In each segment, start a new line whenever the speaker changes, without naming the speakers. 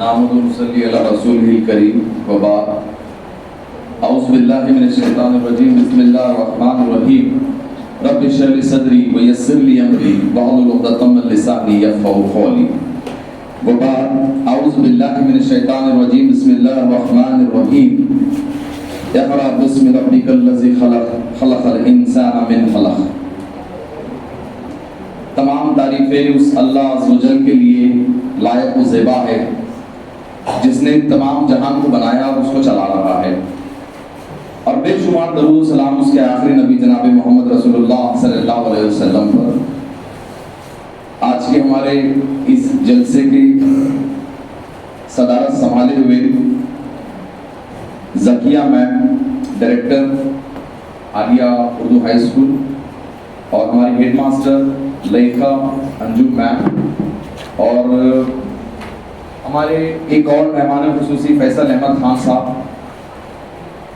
नामुदु मुसल्ली अला रसूलिल करीम व बाद औज़ु बिल्लाहि मिनश शैतानिर रजीम बिस्मिल्लाहिर रहमानिर रहीम रब्बि इश्रह ली सदरी व यस्सिर ली अमरी वहलुल उक़दतम मिन लिसानी यफ़क़हू क़ौली व बाद औज़ु बिल्लाहि मिनश शैतानिर रजीम बिस्मिल्लाहिर रहमानिर रहीम इक़रा बिस्मि रब्बिकल्लज़ी खलक़ खलक़ल इंसाना मिन खलक़। तमाम तारीफ़ें उस अल्लाह अज़्ज़ व जल के लिए लायक व ज़ेबा है जिसने तमाम जहान को बनाया और उसको चला रहा है, और बेशुमार दरूद सलाम उसके आखिरी नबी जनाब मोहम्मद रसूलुल्लाह सल्लल्लाहु अलैहि वसल्लम पर। आज के हमारे इस जलसे की सदारत संभाले हुए Zakia ma'am, director Alia Urdu high school, और हमारी हेड मास्टर लईका अंजुम मैम, और हमारे एक और मेहमान खुसूसी फैसल अहमद खान साहब,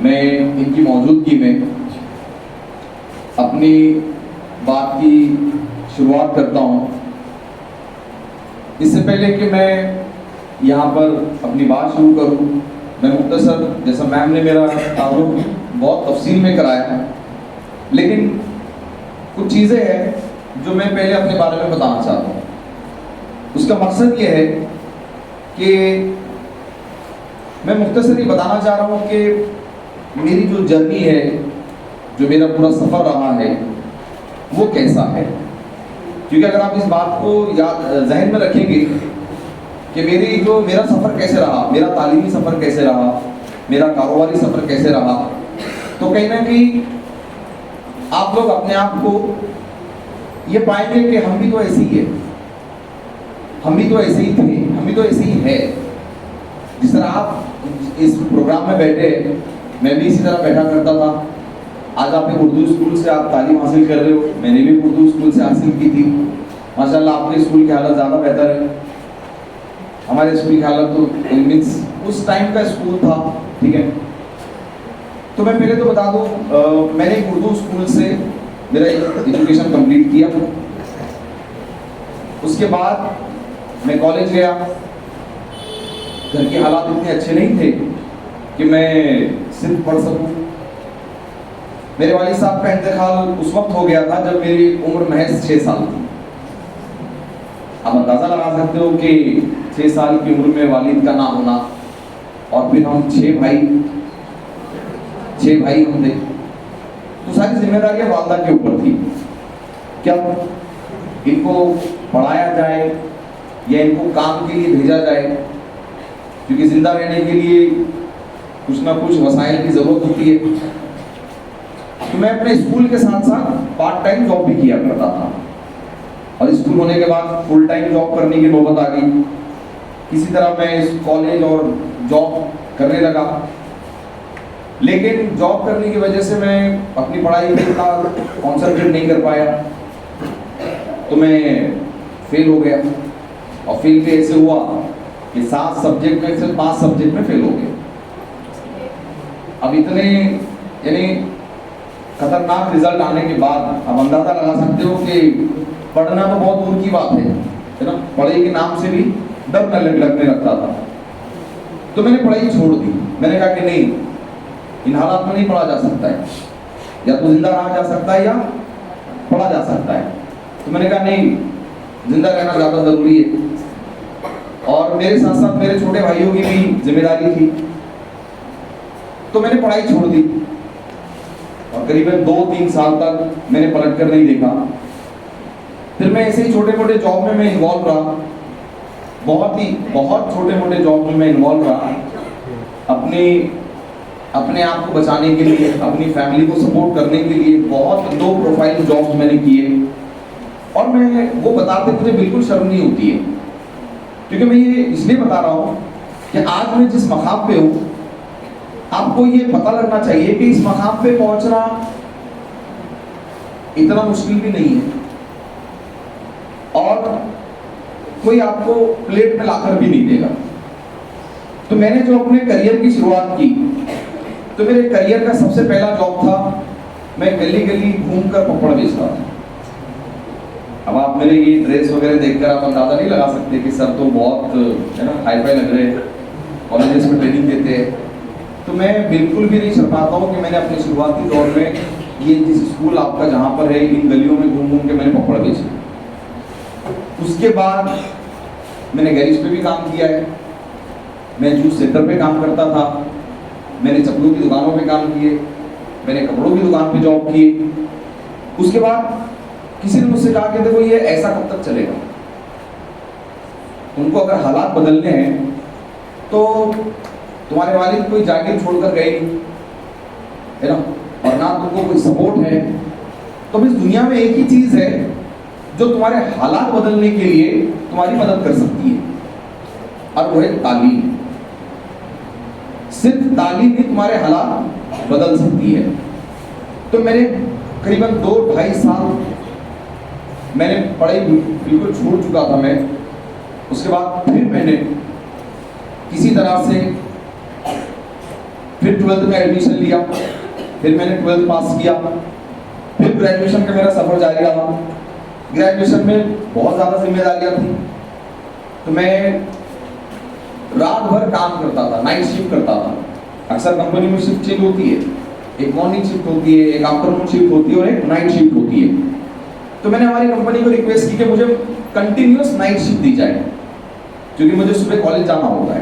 मैं इनकी मौजूदगी में अपनी बात की शुरुआत करता हूँ। इससे पहले कि मैं यहाँ पर अपनी बात शुरू करूँ, मैं मुख्तसर, जैसा मैम ने मेरा तारुफ बहुत तफसील में कराया, लेकिन कुछ चीज़ें हैं जो मैं पहले अपने बारे में बताना चाहता हूँ। उसका मकसद ये है कि मैं मुख्तसर ये बताना चाह रहा हूँ कि मेरी जो जर्नी है, जो मेरा पूरा सफ़र रहा है, वो कैसा है। क्योंकि अगर आप इस बात को याद जहन में रखेंगे कि मेरा सफ़र कैसे रहा, मेरा तालीमी सफ़र कैसे रहा, मेरा कारोबारी सफ़र कैसे रहा, तो कहीं ना कहीं आप लोग अपने आप को ये पाएंगे कि हम भी तो ऐसे ही है, हम भी तो ऐसे ही थे, हम भी तो ऐसे ही है। जिस तरह आप इस प्रोग्राम में बैठे, मैं भी इसी तरह बैठा करता था। आज आप एक उर्दू स्कूल से आप तालीम हासिल कर रहे हो, मैंने भी उर्दू स्कूल से हासिल की थी। माशाल्लाह आपके स्कूल की हालत ज़्यादा बेहतर है, हमारे स्कूल की हालत तो मीन्स उस टाइम का स्कूल था, ठीक है। तो मैं पहले तो बता दूँ, मैंने एक उर्दू स्कूल से मेरा एजुकेशन कंप्लीट किया। उसके बाद मैं कॉलेज गया। घर के हालात इतने अच्छे नहीं थे कि मैं सिर्फ पढ़ सकूं। मेरे वालिद साहब का इंतकाल उस वक्त हो गया था जब मेरी उम्र महज 6 साल थी। आप अंदाज़ा लगा सकते हो कि 6 साल की उम्र में वालिद का ना होना, और फिर हम 6 भाई हम थे, तो सारी जिम्मेदारियां वालदा के ऊपर थी। क्या इनको पढ़ाया जाए या इनको काम के लिए भेजा जाए, क्योंकि जिंदा रहने के लिए कुछ ना कुछ वसाइल की ज़रूरत होती है। तो मैं अपने स्कूल के साथ साथ पार्ट टाइम जॉब भी किया करता था, और स्कूल होने के बाद फुल टाइम जॉब करने की नौबत आ गई। किसी तरह मैं इस कॉलेज और जॉब करने लगा, लेकिन जॉब करने की वजह से मैं अपनी पढ़ाई में इतना कॉन्सेंट्रेट नहीं कर पाया, तो मैं फेल हो गया। और फेल भी ऐसे हुआ कि 7 सब्जेक्ट में से 5 सब्जेक्ट में फेल हो गया। अब इतने यानी खतरनाक रिजल्ट आने के बाद आप अंदाजा लगा सकते हो कि पढ़ना तो बहुत दूर की बात है ना, पढ़ाई के नाम से भी डर लगने लगता था। तो मैंने पढ़ाई छोड़ दी। मैंने कहा कि नहीं, इन हालात में नहीं पढ़ा जा सकता है, या तो जिंदा रहा जा सकता है या पढ़ा जा सकता है। तो मैंने कहा नहीं, जिंदा रहना ज़्यादा ज़रूरी है, और मेरे साथ साथ मेरे छोटे भाइयों की भी जिम्मेदारी थी। तो मैंने पढ़ाई छोड़ दी, और करीबन 2-3 साल तक मैंने पलट कर नहीं देखा। फिर मैं ऐसे ही छोटे मोटे जॉब में मैं इन्वॉल्व रहा, बहुत छोटे मोटे जॉब में मैं इन्वॉल्व रहा, अपने आप को बचाने के लिए, अपनी फैमिली को सपोर्ट करने के लिए बहुत लो प्रोफाइल जॉब्स मैंने किए। और मैं वो बताते मुझे बिल्कुल शर्म नहीं होती है, क्योंकि मैं ये इसलिए बता रहा हूँ कि आज मैं जिस मकाम पे हूँ, आपको ये पता लगना चाहिए कि इस मकाम पे पहुँचना इतना मुश्किल भी नहीं है, और कोई आपको प्लेट में लाकर भी नहीं देगा। तो मैंने जो अपने करियर की शुरुआत की, तो मेरे करियर का सबसे पहला जॉब था, मैं गली गली घूमकर पपड़ बेचता था। अब आप आप मेरे ये ड्रेस वगैरह देखकर आप अंदाजा नहीं लगा सकते कि सर तो बहुत है ना हाई फाई लग रहे हैं, कॉलेजेस में ट्रेनिंग देते हैं। तो मैं बिल्कुल भी नहीं शर्माता हूँ कि मैंने अपने शुरुआती दौर में ये जिस स्कूल आपका जहाँ पर है, इन गलियों में घूम घूम के मैंने पकड़ बेची। उसके बाद मैंने गैरेज पे भी काम किया है, मैं जूस सेंटर पे काम करता था, मैंने चप्पलों की दुकानों पे काम किए, मैंने कपड़ों की दुकान पे जॉब की। उसके बाद किसी ने मुझसे कहा कि देखो ये ऐसा कब तक चलेगा, उनको अगर हालात बदलने हैं तो तुम्हारे वालिद कोई जागीर छोड़कर गए नहीं है ना, और ना तुमको कोई सपोर्ट है। तो इस दुनिया में एक ही चीज है जो तुम्हारे हालात बदलने के लिए तुम्हारी मदद कर सकती है, और वो है तालीम। सिर्फ तालीम ही तुम्हारे हालात बदल सकती है। तो मैंने करीबन 2-2.5 साल मैंने पढ़ाई बिल्कुल छोड़ चुका था मैं। उसके बाद फिर मैंने किसी तरह से फिर 12th में एडमिशन लिया, फिर मैंने 12th पास किया, फिर ग्रेजुएशन का मेरा सफर जारी रहा। ग्रेजुएशन में बहुत ज़्यादा जिम्मेदारियां थी, तो मैं रात भर काम करता था, नाइट शिफ्ट करता था। अक्सर कंपनी में शिफ्ट चेंज होती है, एक मॉर्निंग शिफ्ट होती है, एक आफ्टरनून शिफ्ट होती है और एक नाइट शिफ्ट होती है। तो मैंने हमारी कंपनी को रिक्वेस्ट की कि मुझे कंटिन्यूअस नाइट शिफ्ट दी जाए, क्योंकि मुझे सुबह कॉलेज जाना होता है।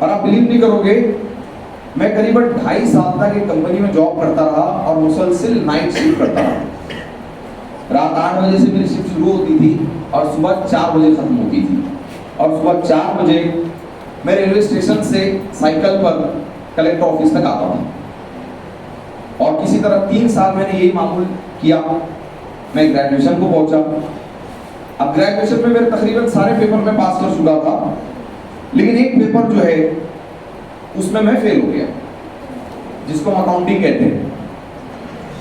और आप बिलीव नहीं करोगे, मैं करीबन 2.5 साल तक एक कंपनी में जॉब करता रहा और मुसलसिल नाइट शिफ्ट करता रहा। रात 8 बजे से मेरी शिफ्ट शुरू होती थी और सुबह 4 बजे खत्म होती थी। और सुबह 4 बजे मैं रेलवे स्टेशन से साइकिल पर कलेक्टर ऑफिस तक आता था। और किसी तरह 3 साल मैंने यही मामूल किया। मैं ग्रेजुएशन को पहुंचा। अब ग्रेजुएशन में मेरे तकरीबन सारे पेपर में पास कर चुका था, लेकिन एक पेपर जो है उसमें मैं फेल हो गया, जिसको हम अकाउंटिंग कहते हैं।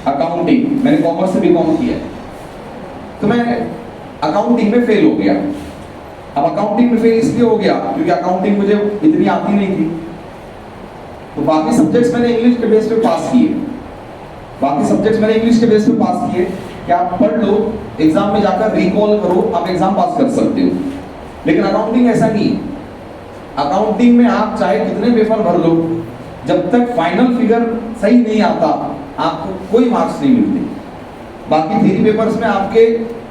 अकाउंटिंग, मैंने कॉमर्स से बीकॉम किया है, तो मैं अकाउंटिंग में फेल हो गया। अब अकाउंटिंग में फेल इसलिए हो गया क्योंकि अकाउंटिंग मुझे इतनी आती नहीं थी। तो बाकी सब्जेक्ट्स मैंने इंग्लिश के बेस पे पास किए, बाकी सब्जेक्ट्स मैंने इंग्लिश के बेस पे पास किए कि आप पढ़ लो, एग्जाम में जाकर रिकॉल करो, आप एग्जाम पास कर सकते हो। लेकिन अकाउंटिंग ऐसा नहीं। अकाउंटिंग में आप चाहे कितने पेपर भर लो, जब तक फाइनल फिगर सही नहीं आता आपको कोई मार्क्स नहीं मिलते। बाकी थ्योरी पेपर्स में आपके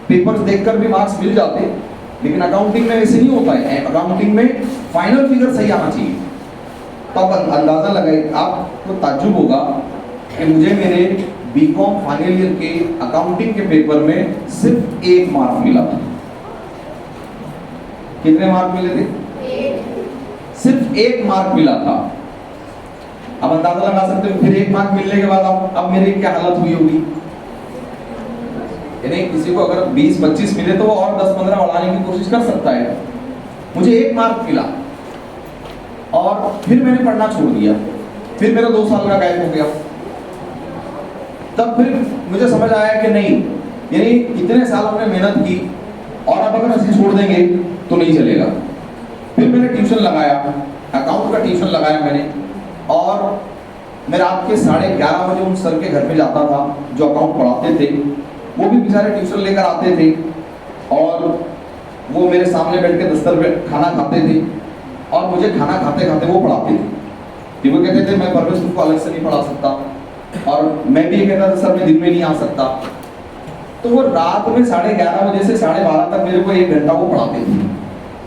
पेपर्स देखकर भी मार्क्स मिल जाते, लेकिन अकाउंटिंग में ऐसे नहीं होता है। अकाउंटिंग में फाइनल फिगर सही आना चाहिए। तो आप अंदाजा लगाए, आपको ताज्जुब होगा कि मुझे मेरे बीकॉम फाइनल ईयर के अकाउंटिंग के पेपर में सिर्फ 1 मार्क मिला था। कितने मार्क मिले थे? सिर्फ 1 मार्क मिला था। अब अंदाजा लगा सकते हो फिर 1 मार्क मिलने के बाद अब मेरी क्या हालत हुई होगी। यानी किसी को अगर 20-25 मिले तो वो और 10-15 बढ़ाने की कोशिश कर सकता है। मुझे 1 मार्क मिला और फिर मैंने पढ़ना छोड़ दिया। फिर मेरा 2 साल का गैप हो गया। तब फिर मुझे समझ आया कि नहीं, यानी इतने साल हमने मेहनत की और अब अगर ऐसे छोड़ देंगे तो नहीं चलेगा। फिर मैंने ट्यूशन लगाया, अकाउंट का ट्यूशन लगाया मैंने, और मैं रात के 11:30 बजे उन सर के घर पे जाता था जो अकाउंट पढ़ाते थे। वो भी बेचारे ट्यूशन लेकर आते थे और वो मेरे सामने बैठ के दफ्तर पे खाना खाते थे और मुझे खाना खाते खाते वो पढ़ाते थे। फिर वो कहते थे मैं परवेश तुमको अलग से नहीं पढ़ा सकता, और मैं भी ये कहता था सर मैं दिन में नहीं आ सकता। तो वो रात में 11:30 बजे से 12:30 तक मेरे को 1 घंटा वो पढ़ाते थे।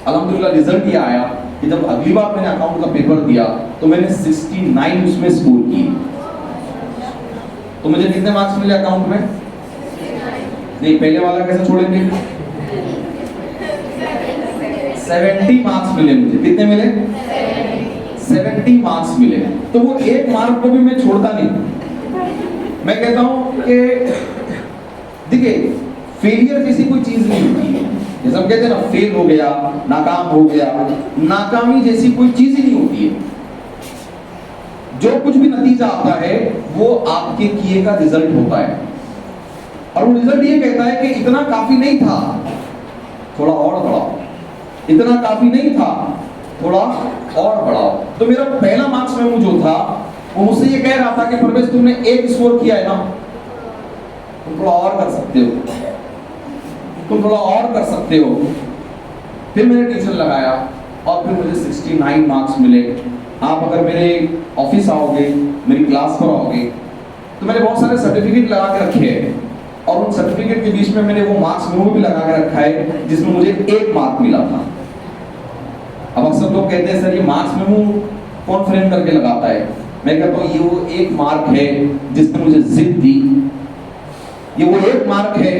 अल्हम्दुलिल्लाह रिजल्ट ये आया कि जब अगली बार मैंने अकाउंट का पेपर दिया तो मैंने 69 उसमें स्कोर किए। तो मुझे कितने मार्क्स मिले अकाउंट में? नहीं, पहले वाला कैसे छोड़ेंगे? 70 मार्क्स मिले मुझे। कितने मिले? 70 मार्क्स मिले। तो वो 1 मार्क को भी मैं छोड़ता नहीं। मैं कहता हूं कि देखिए, फेलियर जैसी कोई चीज नहीं होती है। जैसे हम कहते हैं ना, फेल हो गया, नाकाम हो गया, नाकामी जैसी कोई चीज ही नहीं होती है। जो कुछ भी नतीजा आता है वो आपके किए का रिजल्ट होता है, और वो रिजल्ट ये कहता है कि इतना काफी नहीं था, थोड़ा और बढ़ाओ, इतना काफी नहीं था, थोड़ा और बढ़ाओ। तो मेरा पहला मार्क्स मेमो जो था वो मुझसे ये कह रहा था कि परवेश तुमने 1 स्कोर किया है ना, तुम थोड़ा और कर सकते हो। तुम थोड़ा और कर सकते हो। फिर मैंने ट्यूशन लगाया और फिर मुझे 69 मार्क्स मिले। आप अगर मेरे ऑफिस आओगे, मेरी क्लास पर आओगे, तो मैंने बहुत सारे सर्टिफिकेट लगा के रखे हैं और उन सर्टिफिकेट के बीच में मैंने वो मार्क्स मेमो भी लगा के रखा है जिसमें मुझे 1 मार्क मिला था। अब अक्सर लोग कहते हैं सर ये मार्क्स मेमो कौन फ्रेम करके लगाता है? मैं कहता हूँ ये वो 1 मार्क है जिसने मुझे जिद दी, ये वो 1 मार्क है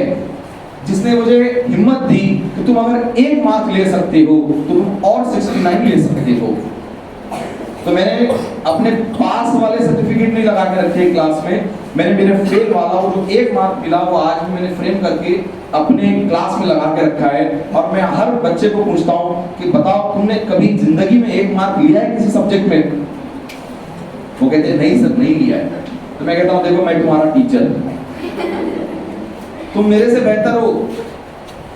जिसने मुझे हिम्मत दी कि तुम अगर 1 मार्क ले सकते हो तो तुम और 69 ले सकते हो। तो मैंने अपने पास वाले सर्टिफिकेट नहीं लगा के रखे क्लास में, मैंने मेरे फेल वाला वो जो 1 मार्क मिला वो आज भी मैंने फ्रेम करके अपने क्लास में लगा के रखा है। और मैं हर बच्चे को पूछता हूँ कि बताओ तुमने कभी जिंदगी में 1 मार्क लिया है किसी सब्जेक्ट में? वो कहते हैं नहीं सर नहीं लिया है। तो मैं कहता हूँ देखो मैं तुम्हारा टीचर, तुम मेरे से बेहतर हो।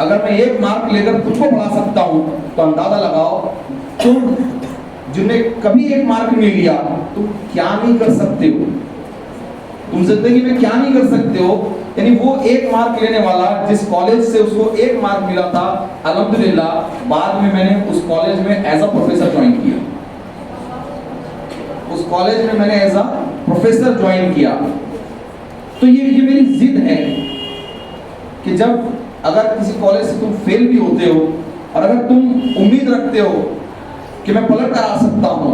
अगर मैं 1 मार्क लेकर तुमको पढ़ा सकता हूँ तो अंदाजा लगाओ तुम जिन्हें कभी 1 मार्क नहीं लिया तुम क्या नहीं कर सकते हो, तुम जिंदगी में क्या नहीं कर सकते हो। यानी वो 1 मार्क लेने वाला जिस कॉलेज से उसको 1 मार्क मिला था, अल्हम्दुलिल्लाह बाद में मैंने उस कॉलेज में एज अ प्रोफेसर ज्वाइन किया, उस कॉलेज में मैंने एज अ प्रोफेसर ज्वाइन किया। तो ये मेरी जिद है कि जब अगर किसी कॉलेज से तुम फेल भी होते हो और अगर तुम उम्मीद रखते हो कि मैं पलट कर आ सकता हूं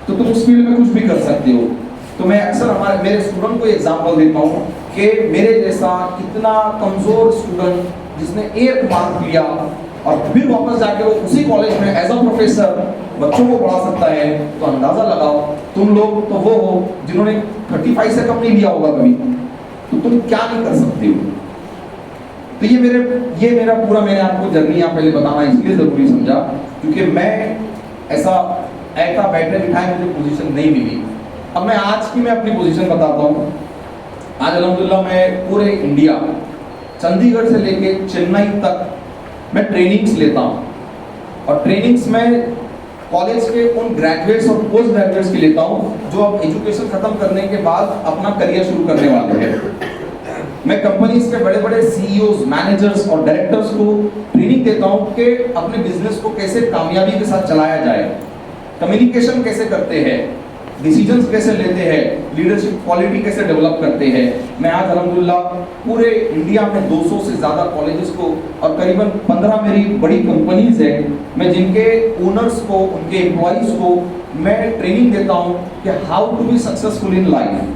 तो तुम उस फील्ड में कुछ भी कर सकते हो। तो मैं अक्सर मेरे स्टूडेंट को एग्जांपल देता हूं कि मेरे जैसा इतना कमजोर स्टूडेंट जिसने 1 मार्क लिया और फिर वापस जाके वो उसी कॉलेज में एज अ प्रोफेसर बच्चों को पढ़ा सकता है, तो अंदाजा लगाओ तुम लोग तो वो हो जिन्होंने 35 से कम नहीं लिया होगा कभी, तो तुम क्या नहीं कर सकते हो। तो ये मेरा पूरा मैंने आपको जर्नी यहाँ पहले बताना इसलिए जरूरी समझा क्योंकि मैं ऐसा बैठे बिठाए मुझे पोजीशन नहीं मिली। अब मैं अपनी पोजीशन बताता हूँ। आज अल्हम्दुलिल्लाह मैं पूरे इंडिया चंडीगढ़ से लेके चेन्नई तक मैं ट्रेनिंग्स लेता हूँ और ट्रेनिंग्स में कॉलेज के उन ग्रेजुएट्स और पोस्ट ग्रेजुएट्स की लेता हूँ जो अब एजुकेशन खत्म करने के बाद अपना करियर शुरू करने वाले हैं। मैं कंपनीज के बड़े बड़े सीईओज, मैनेजर्स और डायरेक्टर्स को ट्रेनिंग देता हूँ कि अपने बिजनेस को कैसे कामयाबी के साथ चलाया जाए, कम्युनिकेशन कैसे करते हैं, डिसीजंस कैसे लेते हैं, लीडरशिप क्वालिटी कैसे डेवलप करते हैं। मैं आज अल्हम्दुलिल्लाह पूरे इंडिया में 200 से ज़्यादा कॉलेजेस को और करीबन 15 मेरी बड़ी कंपनीज है, मैं जिनके ओनर्स को, उनके एम्प्लॉइज को मैं ट्रेनिंग देता हूँ कि how to be successful in life.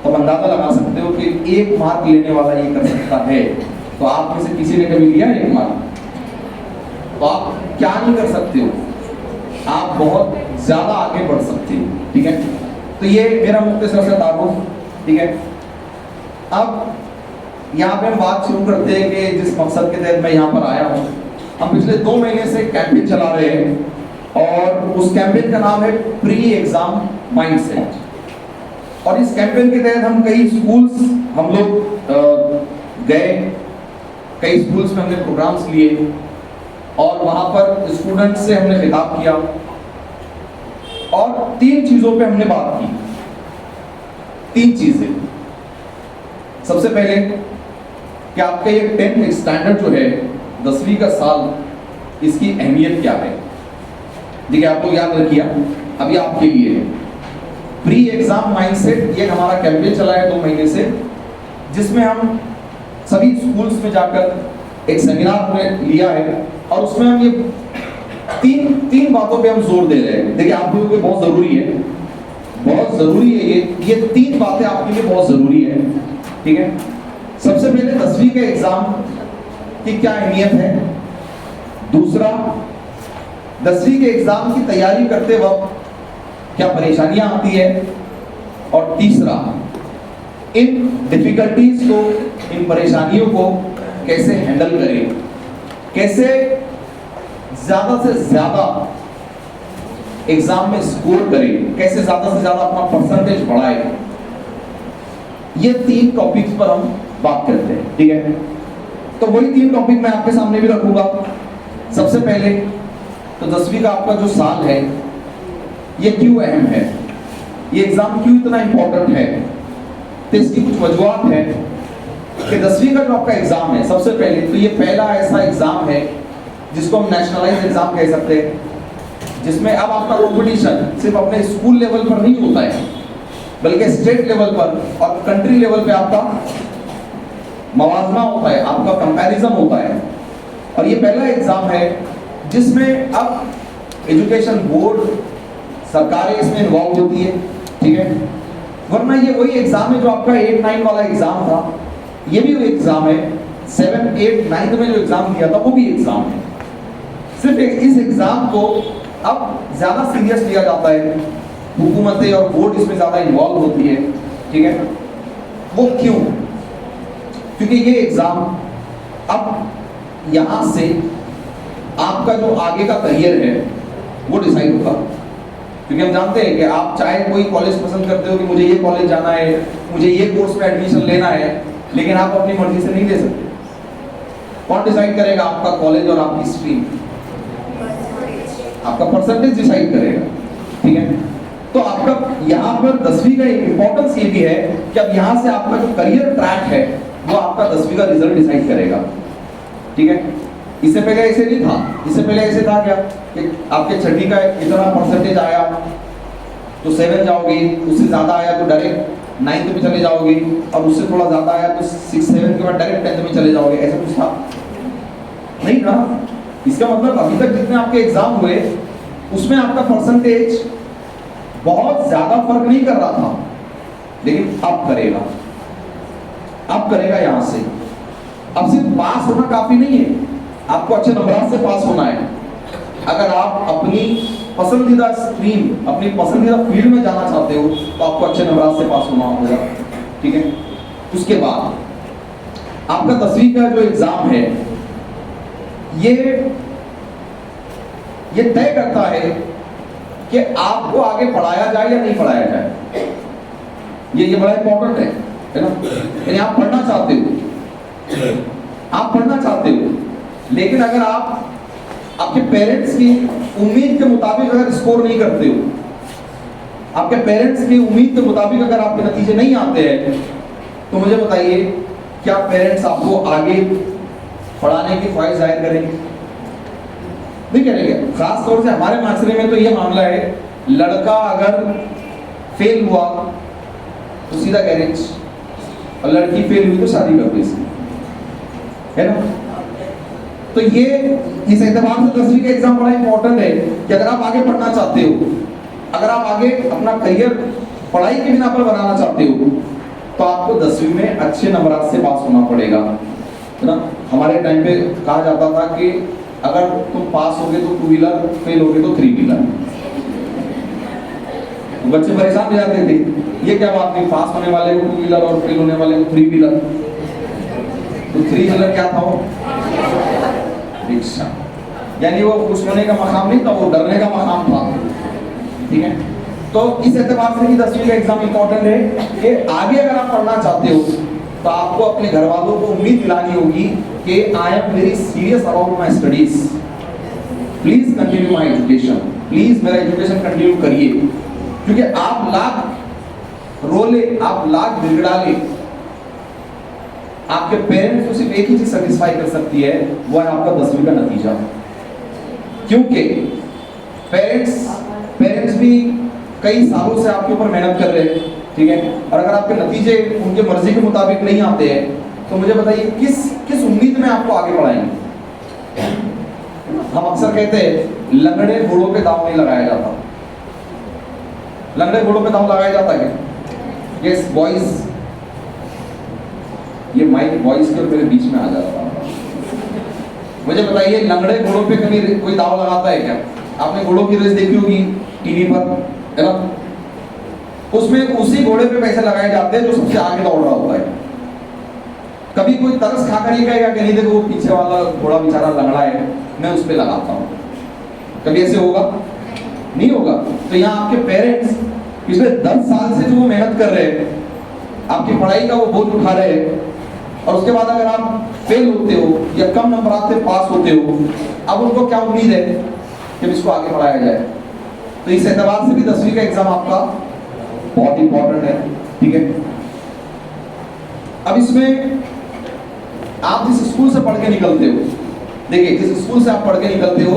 तो अंदाजा लगा सकते हो कि 1 मार्क लेने वाला ये कर सकता है, तो आप में से किसी ने कभी लिया 1 मार्क? तो आप क्या नहीं कर सकते हो, आप बहुत ज्यादा आगे बढ़ सकते हो। ठीक है, तो ये मेरा मुख्तसर से तारुफ। ठीक है, अब यहाँ पे हम बात शुरू करते हैं कि जिस मकसद के तहत मैं यहाँ पर आया हूँ। हम पिछले 2 महीने से कैंपेन चला रहे हैं और उस कैंपेन का नाम है प्री एग्जाम माइंडसेट। और इस कैंपेन के तहत हम कई स्कूल्स हम लोग गए, कई स्कूल्स में हमने प्रोग्राम्स लिए और वहां पर स्टूडेंट्स से हमने खिताब किया और 3 चीजों पे हमने बात की। 3 चीजें। सबसे पहले कि आपका ये 10th स्टैंडर्ड जो है, 10वीं का साल, इसकी अहमियत क्या है। देखिए आप लोग याद रखिए, अभी आपके लिए प्री एग्जाम माइंडसेट ये हमारा कैंपेन चला है 2 महीने से, जिसमें हम सभी स्कूल्स में जाकर एक सेमिनार हमने लिया है और उसमें हम ये तीन बातों पे हम जोर दे रहे हैं। देखिए आप लोगों के बहुत जरूरी है, बहुत जरूरी है ये 3 बातें आपके लिए बहुत जरूरी है। ठीक है, सबसे पहले 10वीं के एग्जाम की क्या अहमियत है। दूसरा, 10वीं के एग्जाम की तैयारी करते वक्त क्या परेशानियां आती है। और तीसरा, इन डिफिकल्टीज को, इन परेशानियों को कैसे हैंडल करें, कैसे ज्यादा से ज्यादा एग्जाम में स्कोर करें, कैसे ज्यादा से ज्यादा अपना परसेंटेज बढ़ाए। ये 3 टॉपिक्स पर हम बात करते हैं। ठीक है, तो वही 3 टॉपिक मैं आपके सामने भी रखूंगा। सबसे पहले तो 10वीं का आपका जो साल है ये क्यों अहम है, ये एग्जाम क्यों इतना इंपॉर्टेंट है, तो इसकी कुछ वजूहत है। कि 10वीं का जो आपका एग्जाम है, सबसे पहले तो ये पहला ऐसा एग्जाम है जिसको हम नेशनलाइज एग्जाम कह सकते हैं, जिसमें अब आपका कंपटीशन सिर्फ अपने स्कूल लेवल पर नहीं होता है, बल्कि स्टेट लेवल पर और कंट्री लेवल पे आपका मवाजना होता है, आपका कंपैरिजन होता है। और ये पहला एग्जाम है जिसमें अब एजुकेशन बोर्ड, सरकारें इसमें इन्वॉल्व होती है, ठीक है। वरना ये वही एग्जाम है जो आपका 8-9 वाला एग्जाम था, ये भी वही एग्जाम है। 7, 8, 9 में जो एग्जाम दिया था वो भी एग्जाम है। सिर्फ इस एग्जाम को अब ज्यादा सीरियस लिया जाता है, हुकूमतें और बोर्ड इसमें ज्यादा इन्वॉल्व होती है, ठीक है। वो क्यों? क्योंकि ये एग्जाम अब यहां से आपका जो आगे का करियर है वो डिसाइड होगा। क्योंकि हम जानते हैं कि आप चाहे कोई कॉलेज पसंद करते हो कि मुझे ये कॉलेज जाना है, मुझे ये कोर्स में एडमिशन लेना है, लेकिन आप अपनी मर्जी से नहीं ले सकते। कौन डिसाइड करेगा आपका कॉलेज और आपकी स्ट्रीम? आपका परसेंटेज डिसाइड करेगा, ठीक है। तो आपका यहाँ पर 10वीं का इंपॉर्टेंस ये भी है कि अब यहाँ से आपका जो करियर ट्रैक है वो आपका 10वीं का रिजल्ट डिसाइड करेगा, ठीक है। इससे पहले ऐसे नहीं था। इससे पहले ऐसे था क्या कि आपके 6वीं का इतना परसेंटेज आया तो 7 जाओगे, उससे ज्यादा आया तो डायरेक्ट 9th में चले जाओगे, और उससे थोड़ा ज्यादा आया तो 6, 7 के बाद डायरेक्ट 10th में चले जाओगे। ऐसा कुछ था नहीं था। इसका मतलब अभी तक जितने आपके एग्जाम हुए उसमें आपका परसेंटेज बहुत ज्यादा फर्क नहीं कर रहा था, लेकिन अब करेगा। अब करेगा यहां से। अब सिर्फ पास होना काफी नहीं है, आपको अच्छे नंबर से पास होना है। अगर आप अपनी पसंदीदा स्ट्रीम, अपनी पसंदीदा फील्ड में जाना चाहते हो तो आपको अच्छे नंबर से पास होना होगा, ठीक है। उसके बाद आपका 10वीं का जो एग्जाम है ये तय करता है कि आपको आगे पढ़ाया जाए या नहीं पढ़ाया जाए। ये बड़ा इंपॉर्टेंट है ना। यानी आप पढ़ना चाहते हो, आप पढ़ना चाहते हो, लेकिन अगर आप आपके पेरेंट्स की उम्मीद के मुताबिक अगर स्कोर नहीं करते हो, आपके पेरेंट्स की उम्मीद के मुताबिक अगर आपके नतीजे नहीं आते हैं, तो मुझे बताइए क्या पेरेंट्स आपको आगे पढ़ाने की ख्वाहिश जाहिर करेंगे? नहीं करेंगे। खास तौर से हमारे माशरे में तो ये मामला है, लड़का अगर फेल हुआ तो सीधा गैरेज, और लड़की फेल हुई तो शादी कर दो इसकी, है ना। तो ये इस एतबार से 10वीं का एग्जाम बड़ा इंपॉर्टेंट है कि अगर आप आगे पढ़ना चाहते हो, अगर आप आगे अपना करियर पढ़ाई के बिना पर बनाना चाहते हो, तो आपको 10वीं में अच्छे नंबर से पास होना पड़ेगा, है ना। हमारे टाइम पे कहा जाता था कि अगर तुम पास होगे तो 2 व्हीलर, फेल होगे तो 3 व्हीलर। बच्चे परेशान हो जाते थे, ये क्या बात नहीं, पास होने वाले को 2 व्हीलर और फेल होने वाले को 3 व्हीलर। तो 3 व्हीलर क्या था? वो रिक्शा। यानी वो खुश होने का मकाम नहीं था, वो डरने का मकाम था, ठीक है। तो इस एतबार से 10वीं का एग्जाम इंपॉर्टेंट है कि आगे अगर आप पढ़ना चाहते हो तो आपको अपने घर वालों को उम्मीद दिलानी होगी कि I am very serious about my studies, please continue my education, please मेरा एजुकेशन कंटिन्यू करिए। क्योंकि आप लाख रोले, आप लाख गिड़गिड़ा ले, आपके पेरेंट्स को सिर्फ एक ही चीज सेटिस्फाई कर सकती है, वो है आपका 10वीं का नतीजा। क्योंकि पेरेंट्स भी कई सालों से आपके ऊपर मेहनत कर रहे हैं, ठीक है। और अगर आपके नतीजे उनके मर्जी के मुताबिक नहीं आते हैं तो मुझे बताइए किस उम्मीद में आपको आगे बढ़ाएंगे। हम अक्सर कहते हैं लंगड़े घोड़ों पे दांव नहीं लगाया जाता। लंगड़े घोड़ों पे दांव लगाया जाता क्या? यस बॉयज, ये माइक बॉयज के मेरे बीच में आ जाता है। मुझे बताइए लंगड़े घोड़ों पे कभी कोई दांव लगाता है क्या? आपने घोड़ों की रेस देखी होगी टीवी पर, है ना। उसमें उसी घोड़े पे पैसे लगाए जाते हैं जो सबसे आगे दौड़ रहा होता है। कभी कोई तरस खाकर ये कहेगा कि नहीं देखो वो पीछे वाला घोड़ा बेचारा लंगड़ा है, मैं उस पे लगाता हूँ। कभी ऐसे होगा? नहीं होगा। तो यहाँ आपके पेरेंट्स पिछले 10 साल से जो वो मेहनत कर रहे हैं, आपकी पढ़ाई का वो बोझ उठा रहे हैं, और उसके बाद अगर आप फेल होते हो या कम नंबर से पास होते हो, अब उनको क्या उम्मीद है कि इसको आगे बढ़ाया जाए। तो इस एतबार से भी 10वीं का एग्जाम आपका बहुत इंपॉर्टेंट है, ठीक है। अब इसमें आप जिस स्कूल से पढ़ के निकलते हो, देखिए जिस स्कूल से आप पढ़ के निकलते हो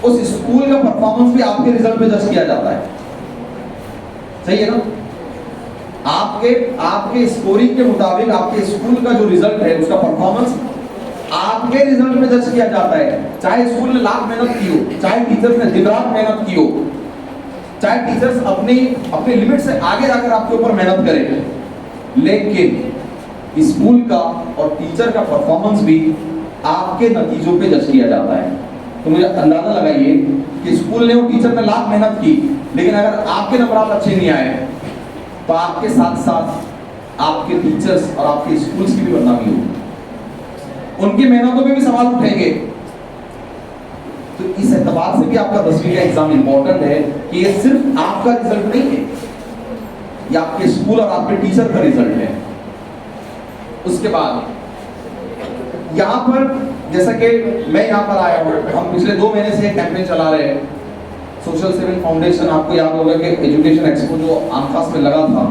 उस स्कूल का परफॉर्मेंस भी आपके रिजल्ट पे जज किया जाता है, सही है ना? आपके स्कोरिंग के मुताबिक आपके स्कूल का जो रिजल्ट है उसका परफॉर्मेंस आपके रिजल्ट में जज किया जाता है। चाहे स्कूल ने लाख मेहनत की हो, चाहे टीचर्स ने दिन रात मेहनत की हो, चाहे टीचर्स अपनी लिमिट से आगे जाकर आपके ऊपर मेहनत करें, लेकिन स्कूल का और टीचर का परफॉर्मेंस भी आपके नतीजों पे जज किया जाता है। तो मुझे अंदाजा लगाइए कि स्कूल ने और टीचर ने लाख मेहनत की, लेकिन अगर आपके नंबर अच्छे नहीं आए तो आपके साथ साथ आपके टीचर्स और आपके स्कूल्स की भी बदनामी होगी, उनकी मेहनतों पे भी सवाल उठेंगे। तो इस एतबार से भी आपका 10वीं का एग्जाम इंपॉर्टेंट है कि ये सिर्फ आपका रिजल्ट नहीं है, ये आपके स्कूल और आपके टीचर का रिजल्ट है। उसके बाद यहाँ पर जैसा कि मैं यहाँ पर आया हूँ, हम पिछले 2 महीने से कैंपेन चला रहे हैं। सोशल सेवन फाउंडेशन, आपको याद होगा कि एजुकेशन एक्सपो जो आमखास में लगा था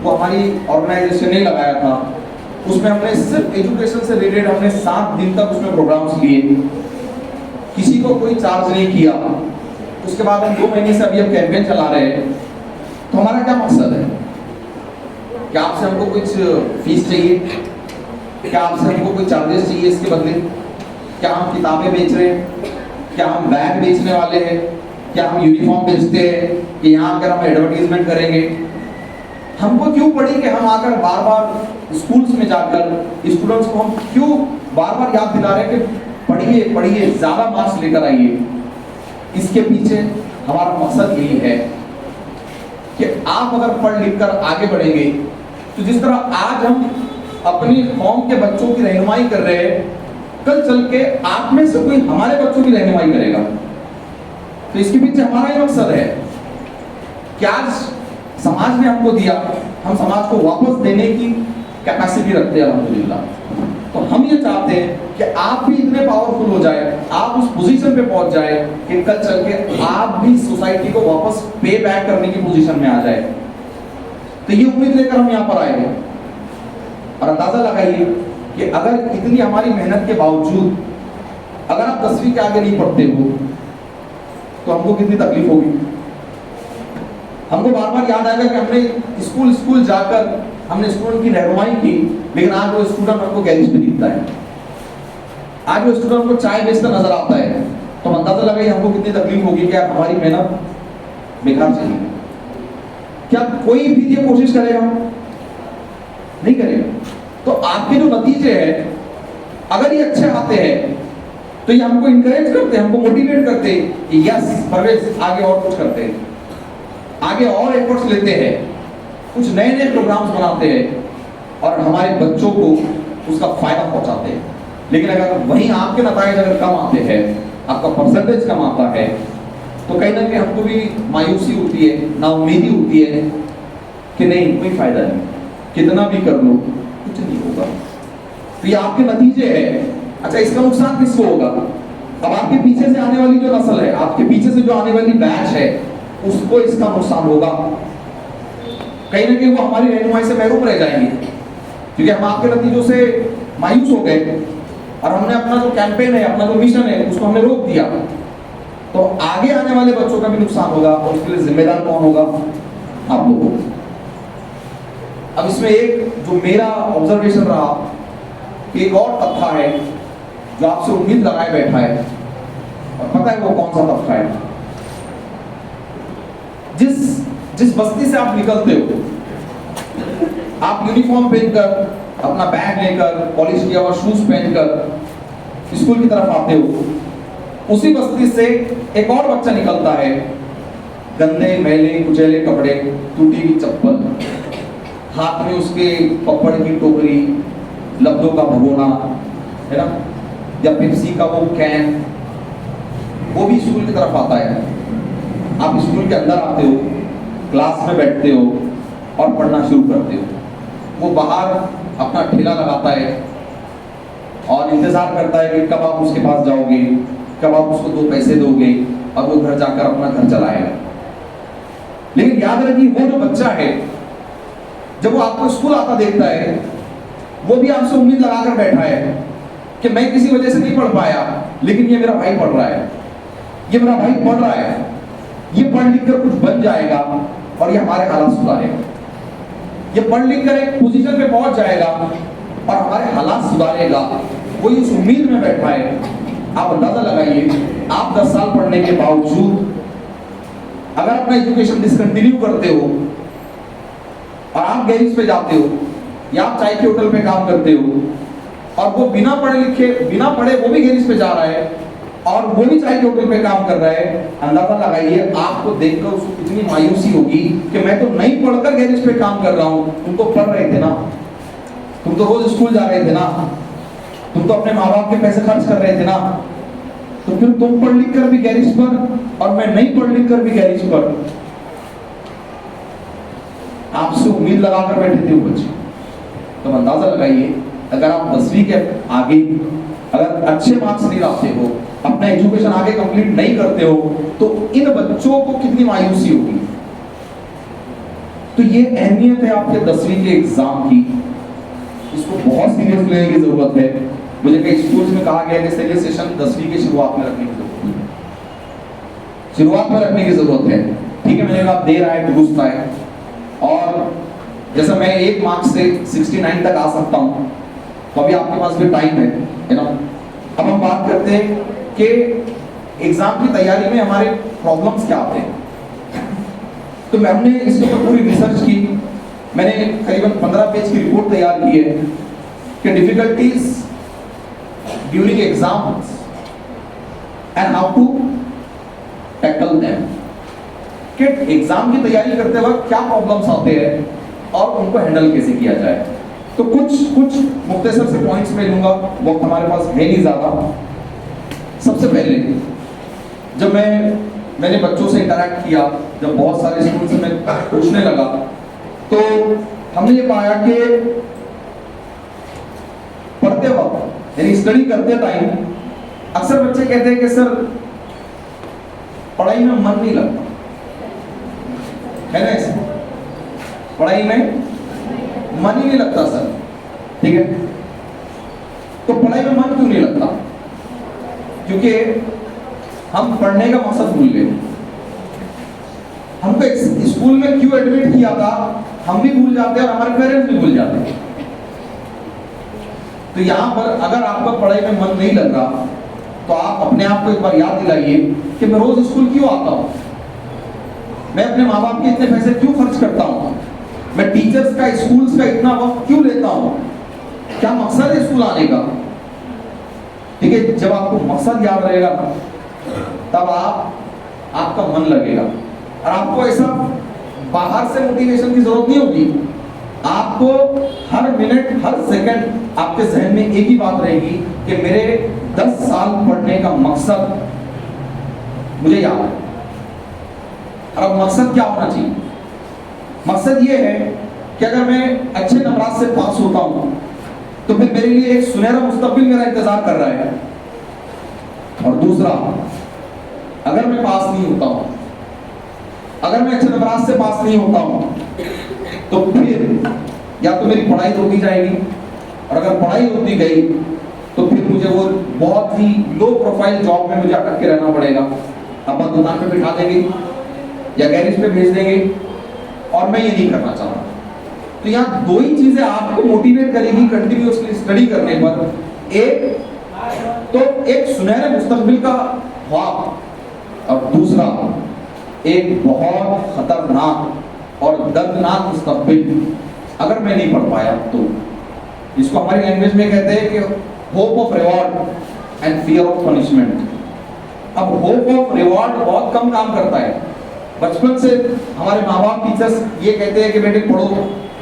वो हमारी ऑर्गेनाइजेशन ने लगाया था। उसमें हमने सिर्फ एजुकेशन से रिलेटेड हमने 7 दिन तक उसमें प्रोग्राम्स लिए, किसी को कोई चार्ज नहीं किया। उसके बाद हम 2 महीने से अभी हम कैंपेन चला रहे हैं। तो हमारा क्या मकसद है? क्या आपसे हमको कुछ फीस चाहिए? क्या आपसे हमको कोई चार्जेस चाहिए इसके बदले? क्या हम किताबें बेच रहे हैं? क्या हम बैग बेचने वाले हैं? क्या हम यूनिफॉर्म बेचते हैं कि यहाँ आकर हम एडवर्टीजमेंट करेंगे? हमको क्यों पड़ी कि हम आकर बार बार स्कूल्स में जाकर स्टूडेंट्स को हम क्यों बार बार याद दिला रहे हैं कि पढ़िए पढ़िए, ज्यादा मार्क्स लेकर आइए? इसके पीछे हमारा मकसद यही है कि आप अगर पढ़ लिख कर आगे बढ़ेंगे तो जिस तरह आज हम अपनी कौम के बच्चों की रहनुमाई कर रहे हैं, कल चल के आप में से कोई हमारे बच्चों की रहनुमाई करेगा। तो इसके पीछे हमारा ही मकसद है कि आज समाज ने हमको दिया, हम समाज को वापस देने की कैपेसिटी रखते हैं अल्हम्दुलिल्लाह। तो हम ये चाहते हैं कि आप भी इतने पावरफुल हो जाए, आप उस पोजीशन पे पहुंच जाए कि कल चल के आप भी सोसाइटी को वापस पे बैक करने की पोजीशन में आ जाए। तो ये उम्मीद लेकर हम यहाँ पर आए हैं। और अंदाजा लगाइए कि अगर इतनी हमारी मेहनत के बावजूद अगर आप 10वीं के आगे नहीं पढ़ते हो तो हमको कितनी तकलीफ होगी। हमको बार बार याद आएगा कि हमने स्कूल जाकर हमने स्टूडेंट की रहनुमाई की, लेकिन आज वो स्टूडेंट हमको गैरेज पे दिखता है, आज वो स्टूडेंट को चाय बेचता नजर आता है। तो अंदाजा लगाइए हमको कितनी तकलीफ होगी कि यार हमारी मेहनत बेकार चली। क्या कोई भी ये कोशिश करेगा? नहीं करेगा। तो आपके जो नतीजे हैं अगर ये अच्छे आते हैं तो ये हमको इंकरेज करते हैं, हमको मोटिवेट करते हैं कि यस परवेज आगे और कुछ करते हैं, आगे और एफर्ट्स लेते हैं, कुछ नए नए प्रोग्राम्स बनाते हैं और हमारे बच्चों को उसका फायदा पहुंचाते हैं। लेकिन अगर वहीं आपके नतीजे अगर कम आते हैं, आपका परसेंटेज कम आता है, तो कहीं ना कहीं हमको भी मायूसी होती है, नाउम्मीदी होती है कि नहीं कोई फायदा नहीं, कितना भी कर लो कुछ नहीं होगा। तो ये आपके नतीजे हैं। अच्छा, इसका नुकसान किसको होगा? अब आपके पीछे से आने वाली जो नस्ल है, आपके पीछे से जो आने वाली बैच है, उसको इसका नुकसान होगा। कहीं ना कहीं वो हमारी रहनुमाई से महरूम रह जाएंगे क्योंकि हम आपके नतीजों से मायूस हो गए और हमने अपना जो कैंपेन है, अपना जो मिशन है, उसको हमने रोक दिया। तो आगे आने वाले बच्चों का भी नुकसान होगा और उसके लिए जिम्मेदार कौन होगा? आप लोग। अब इसमें एक जो मेरा ऑब्जर्वेशन रहा कि एक और तबका है जो आपसे उम्मीद लगाए बैठा है, और पता है वो कौन सा तबका है? जिस बस्ती से आप निकलते हो, आप यूनिफॉर्म पहनकर, अपना बैग लेकर, पॉलिश किया हुआ शूज पहनकर स्कूल की तरफ आते हो, उसी बस्ती से एक और बच्चा निकलता है, गंदे मैले कुचैले कपड़े, टूटी हुई चप्पल, हाथ में उसके पपड़ की टोकरी, लब्दों का भगोना, है ना, या पेप्सी का वो कैन, वो भी स्कूल की तरफ आता है। आप स्कूल के अंदर आते हो, क्लास में बैठते हो और पढ़ना शुरू करते हो। वो बाहर अपना ठेला लगाता है और इंतजार करता है कि कब आप उसके पास जाओगे, कब आप उसको 2 पैसे दोगे और वो घर जाकर अपना घर चलाएगा। लेकिन याद रखिए, वो जो बच्चा है जब वो आपको स्कूल आता देखता है, वो भी आपसे उम्मीद लगाकर बैठा है कि मैं किसी वजह से नहीं पढ़ पाया, लेकिन ये मेरा भाई पढ़ रहा है, ये मेरा भाई पढ़ रहा है, ये पढ़ लिख कर कुछ बन जाएगा और ये हमारे हालात सुधारेगा, ये पढ़ लिख कर एक पोजीशन पे पहुंच जाएगा और हमारे हालात सुधारेगा, वो इस उम्मीद में बैठा है। आप अंदाजा लगाइए, आप 10 साल पढ़ने के बावजूद अगर अपना एजुकेशन डिसकंटिन्यू करते हो और आप गैरेज पे जाते हो या आप चाय के होटल पे काम करते हो और वो बिना पढ़े लिखे, बिना पढ़े वो भी गैरेज पे जा रहा है और वो भी चाय के होटल पे काम कर रहा है, अंदाजा लगाइए आपको देखकर उसको कितनी मायूसी होगी कि मैं तो नहीं पढ़कर गैरेज पे काम कर रहा हूँ, तुम तो पढ़ रहे थे ना, तुम तो रोज स्कूल जा रहे थे ना, तुम तो अपने माँ बाप के पैसे खर्च कर रहे थे ना, तो फिर तुम पढ़ लिख कर भी गैरेज पर और मैं नहीं पढ़ लिख कर भी गैरेज पर। आपसे उम्मीद लगाकर बैठे थे वो बच्चे। तो अंदाजा लगाइए, अगर आप 10वीं के आगे अगर अच्छे मार्क्स नहीं लाते हो, अपना एजुकेशन आगे कंप्लीट नहीं करते हो, तो इन बच्चों को कितनी मायूसी होगी। तो ये अहमियत है आपके 10वीं के एग्जाम की, इसको बहुत सीरियस लेने की जरूरत है। मुझे कई स्कूल्स में कहा गया कि ये सेशन 10वीं की शुरुआत में रखने की जरूरत है, शुरुआत में रखने की जरूरत है। ठीक है, मैंने कहा देर आए दुरुस्त आए, और जैसा मैं 1 मार्क से 69 तक आ सकता हूं, तो अभी आपके पास भी टाइम है ना। अब हम बात करते हैं कि एग्जाम की तैयारी में हमारे प्रॉब्लम्स क्या आते हैं। तो हमने इसके ऊपर पूरी रिसर्च की, मैंने करीबन 15 पेज की रिपोर्ट तैयार की है कि difficulties during exams and how to tackle them, कि एग्जाम की तैयारी करते वक्त क्या प्रॉब्लम्स आते हैं और उनको हैंडल कैसे किया जाए। तो कुछ मुख्तसर से पॉइंट्स में लूंगा, वक्त हमारे पास है नहीं ज़्यादा। सबसे पहले जब मैंने बच्चों से इंटरेक्ट किया, जब बहुत सारे स्कूल से मैं पूछने लगा, तो हमने ये पाया कि पढ़ते वक्त यानी स्टडी करते टाइम अक्सर बच्चे कहते हैं कि सर पढ़ाई में मन नहीं लगता, है ना, ऐसे पढ़ाई में मन ही नहीं लगता सर। ठीक है, तो पढ़ाई में मन क्यों नहीं लगता? क्योंकि हम पढ़ने का मकसद भूल गए। हमको स्कूल में क्यों एडमिट किया था हम भी भूल जाते हैं और हमारे पेरेंट्स भी भूल जाते हैं। तो यहाँ पर अगर आपका पढ़ाई में मन नहीं लग रहा, तो आप अपने आप को एक बार याद दिलाइए कि मैं रोज स्कूल क्यों आता हूँ, मैं अपने माँ बाप के इतने पैसे क्यों खर्च करता हूँ, मैं टीचर्स का, स्कूल्स का इतना वक्त क्यों लेता हूँ, क्या मकसद है स्कूल आने का। ठीक है, जब आपको मकसद याद रहेगा ना, तब आपका मन लगेगा और आपको ऐसा बाहर से मोटिवेशन की जरूरत नहीं होगी। आपको हर मिनट, हर सेकंड आपके जहन में एक ही बात रहेगी कि मेरे 10 साल पढ़ने का मकसद मुझे याद है। और अब मकसद क्या होना चाहिए? मकसद ये है कि अगर मैं अच्छे नंबरात से पास होता हूं, तो फिर मेरे लिए एक सुनहरा मुस्तकबिल मेरा इंतजार कर रहा है। और दूसरा, अगर मैं पास नहीं होता हूं, अगर मैं अच्छे नंबरात से पास नहीं होता हूं, तो फिर या तो मेरी पढ़ाई रोकी जाएगी, और अगर पढ़ाई रोकी गई तो फिर मुझे वो बहुत ही लो प्रोफाइल जॉब में मुझे अटक के रहना पड़ेगा। अब दुकान पे बिठा देंगे या गैरेज पे भेज देंगे, और मैं ये नहीं करना चाहता। तो यहाँ 2 ही चीजें आपको मोटिवेट करेगी कंटिन्यूअसली स्टडी करने पर। एक तो एक सुनहरे मुस्तकबिल का ख्वाब, और दूसरा एक बहुत खतरनाक और दर्दनाक मुस्तकबिल अगर मैं नहीं पढ़ पाया तो। इसको हमारी लैंग्वेज में कहते हैं कि hope of reward and fear of punishment. अब होप ऑफ रिवॉर्ड बहुत कम काम करता है। बचपन से हमारे माँ बाप, टीचर्स ये कहते हैं कि बेटे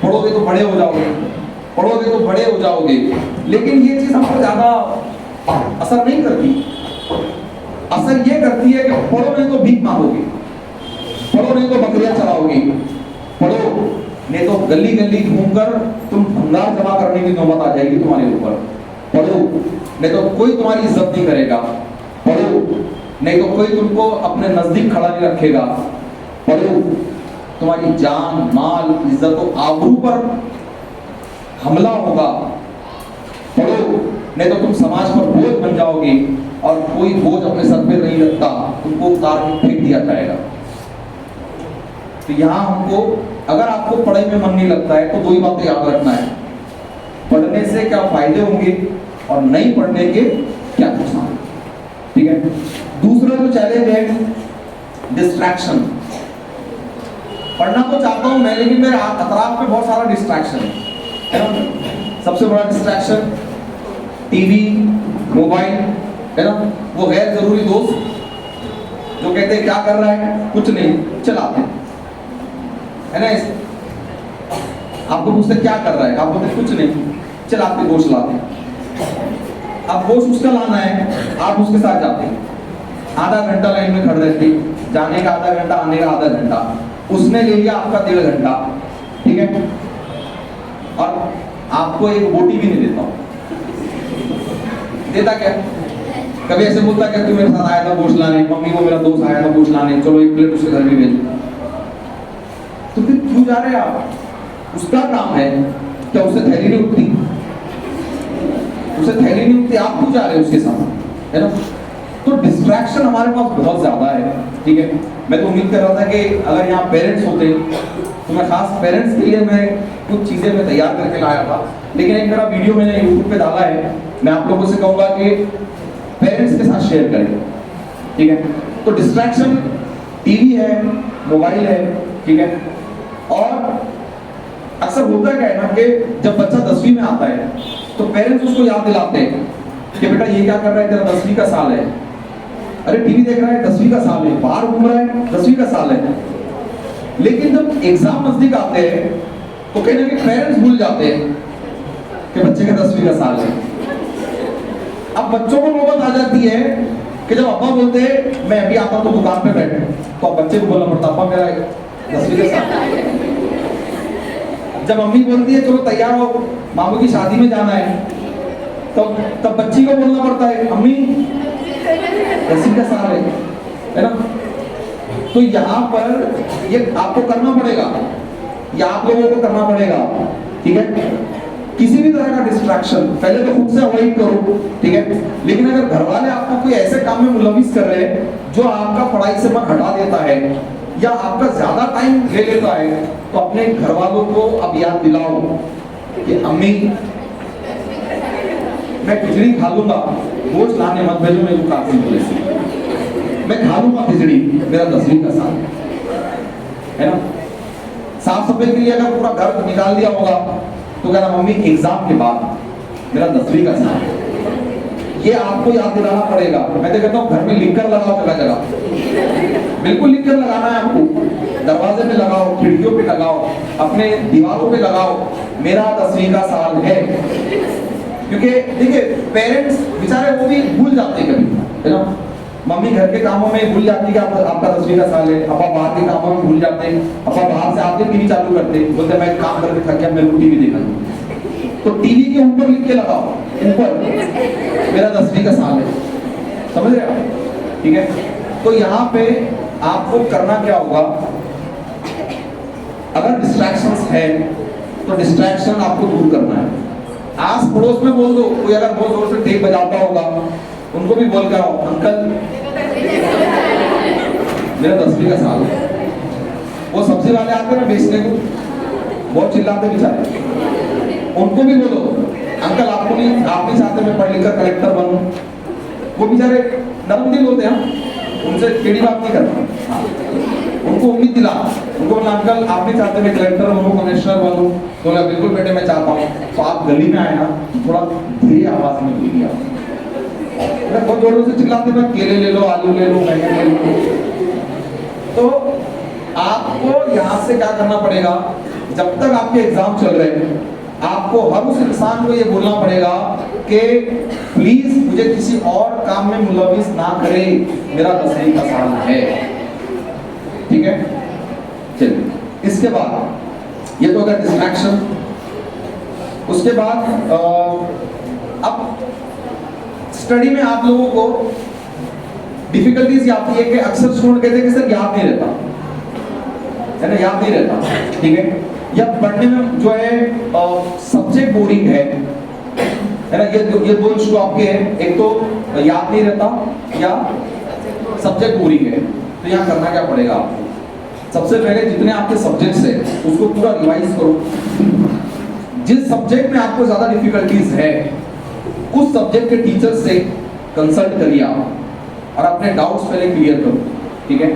पढ़ोगे तो बड़े हो जाओगे, पढ़ोगे तो बड़े हो जाओगे, लेकिन ये चीज हमको ज्यादा असर नहीं करती। असर ये करती है कि पढ़ो नहीं तो भीख मांगोगे, पढ़ो नहीं तो बकरियां चलाओगे, पढ़ो नहीं तो गली गली घूमकर तुम भंगार जमा करने की नौबत आ जाएगी तुम्हारे ऊपर। पढ़ो नहीं तो कोई तुम्हारी इज्जत नहीं करेगा, पढ़ो नहीं तो कोई तुमको अपने नजदीक खड़ा नहीं रखेगा, पढ़ो तुम्हारी जान, माल, इज्जत और आबरू पर हमला होगा, पढ़ो नहीं तो तुम समाज पर बोझ बन जाओगे, और कोई बोझ अपने सर पे नहीं लगता, तुमको उतार के फेंक दिया जाएगा। तो यहाँ हमको, अगर आपको पढ़ाई में मन नहीं लगता है तो दो ही बातें याद रखना है, पढ़ने से क्या फायदे होंगे और नहीं पढ़ने के क्या नुकसान। ठीक है। दूसरा जो चैलेंज है, डिस्ट्रैक्शन। पढ़ना तो चाहता हूं मैं, लेकिन मेरे अतराफ पे बहुत सारा डिस्ट्रैक्शन है ना। सबसे बड़ा डिस्ट्रैक्शन टीवी, मोबाइल, है ना। वो गैर जरूरी दोस्त जो कहते हैं क्या कर रहा है, कुछ नहीं, चलाते है ना। आपको पूछते क्या कर रहा है, आप बोलते कुछ नहीं, चलाते, गोश्त लाते। अब गोश्त उसका लाना है, आप उसके साथ जाते हैं, आधा घंटा लाइन में खड़े रहते, जाने का आधा घंटा, आने का आधा घंटा, उसने ले लिया आपका 1.5 घंटा। ठीक है। और आपको एक बोटी भी नहीं देता, देता क्या? कभी ऐसे बोलता क्या, तू मेरे साथ आया था गोश्त लाने, मम्मी वो मेरा दोस्त आया था गोश्त लाने, चलो 1 प्लेट उसके घर भी भेजो। तो फिर क्यों जा रहे हैं आप? उसका काम है, क्या उससे थैली नहीं उठती? उसे थैली नहीं उठती, आप क्यों जा रहे हैं उसके साथ, है ना। तो डिस्ट्रैक्शन हमारे पास बहुत ज्यादा है। ठीक है। मैं तो उम्मीद कर रहा था कि अगर यहाँ पेरेंट्स होते तो मैं खास पेरेंट्स के लिए मैं कुछ चीजें मैं तैयार करके लाया था, लेकिन एक मेरा वीडियो मैंने यूट्यूब पे डाला है, मैं आप लोगों से कहूंगा कि पेरेंट्स के साथ शेयर करें। ठीक है। तो डिस्ट्रैक्शन टीवी है, मोबाइल है। ठीक है। और अक्सर होता क्या है ना कि जब बच्चा 10वीं में आता है तो पेरेंट्स उसको याद दिलाते हैं कि बेटा ये क्या कर रहा है, तेरा 10वीं का साल है, अरे टीवी देख रहा है, 10वीं का साल है, बाहर घूम रहा है, 10वीं का साल है। लेकिन जब एग्जाम नजदीक आते हैं तो कहीं ना कहीं पेरेंट्स भूल जाते हैं कि बच्चे का 10वीं का साल है। अब बच्चों को नौबत आ जाती है कि जब अब्बा बोलते हैं मैं अभी आता तो दुकान पे बैठे, तो अब बच्चे को बोलना पड़ता अब्बा मेरा 10वीं का साल है। जब मम्मी बोलती है चलो तैयार हो मामू की शादी में जाना है, तो तब बच्ची को बोलना पड़ता है अम्मी 10वीं का साल है ना। तो यहाँ पर ये आपको करना पड़ेगा, या आप लोगों को करना पड़ेगा। ठीक है। किसी भी तरह का डिस्ट्रैक्शन पहले तो खुद से अवॉइड करो। ठीक है। लेकिन अगर घर वाले आपको कोई ऐसे काम में मुलविस कर रहे हैं जो आपका पढ़ाई से मन हटा देता है या आपका ज्यादा टाइम ले लेता है, तो अपने घर वालों को अब याद दिलाओ कि अम्मी मैं खिचड़ी खा लूंगा, गोश्त लाने मत भेजो मेरे को काफी बोले से, मैं खा लूंगा खिचड़ी, मेरा 10वीं का साल है ना। साफ सफाई के लिए अगर पूरा घर निकाल दिया होगा तो कहना मम्मी एग्जाम के बाद मेरा 10वीं का साल है। ये आपको याद दिलाना पड़ेगा। मैं तो कहता हूँ घर में लिखकर लगाओ, जगह जगह बिल्कुल लिखकर लगाना है आपको, दरवाजे पे लगाओ, खिड़कियों पे लगाओ, अपने दीवारों पे लगाओ, मेरा 10वीं का साल है। क्योंकि देखिए पेरेंट्स बेचारे वो भी भूल जाते हैं कभी, है ना। मम्मी घर के कामों में भूल जाती है कि आपका 10वीं का साल है, पापा बाहर के कामों में भूल जाते हैं, पापा बाहर से आते टीवी चालू करते, बोलते मैं काम करके थक गया, मेरे को टीवी देखना। तो टीवी के ऊपर लिख के लगाओ, ऊपर मेरा 10वीं का साल है, समझ रहे आप। ठीक है। तो यहाँ पे आपको करना क्या होगा, अगर डिस्ट्रैक्शंस है तो डिस्ट्रैक्शन आपको दूर करना है। आस पड़ोस में बोल दो, कोई अगर बहुत जोर से टेप बजाता होगा उनको भी बोल कर आओ अंकल मेरा 10वीं का साल है। वो सब्जी वाले आते हैं ना बेचने को, बहुत चिल्लाते बेचारे, उनको भी बोलो अंकल आपको नहीं, आप नहीं चाहते मैं पढ़ लिख कर कलेक्टर बनूं। वो बेचारे नरम दिल होते हैं, उनसे टेढ़ी बात नहीं करना, उनको उम्मीद दिला, उनको बोला अंकल आप नहीं चाहते मैं कलेक्टर बनूं, कमिश्नर बनूं, तो बोला बिल्कुल बेटे मैं चाहता हूँ। तो आप गली में आए ना थोड़ा धीरे आवाज में बोलिए, बहुत जोरों से चिल्लाते मैं केले ले लो, आलू ले लो, बैंगन ले लो। तो आपको यहाँ से क्या करना पड़ेगा, जब तक आपके एग्जाम चल रहे हैं आपको हर उस इंसान को ये बोलना पड़ेगा कि प्लीज मुझे किसी और काम में मुलविस ना करे, मेरा 10वीं का साल है। ठीक है। चलिए इसके बाद ये तो अगर डिस्ट्रैक्शन, उसके बाद अब स्टडी में आप लोगों को डिफिकल्टीज आती है कि अक्सर स्टूडेंट कहते हैं कि सर याद नहीं रहता, है ना, याद नहीं रहता। ठीक है। या पढ़ने में जो है सब्जेक्ट बोरिंग है, है ना। ये दो इशू आपके हैं, एक तो याद नहीं रहता या सब्जेक्ट बोरिंग है। तो यहाँ करना क्या पड़ेगा आपको, सबसे पहले जितने आपके सब्जेक्ट्स है उसको पूरा रिवाइज करो। जिस सब्जेक्ट में आपको ज्यादा डिफिकल्टीज है उस सब्जेक्ट के टीचर से कंसल्ट करिए आप और अपने डाउट्स पहले क्लियर करो, ठीक है।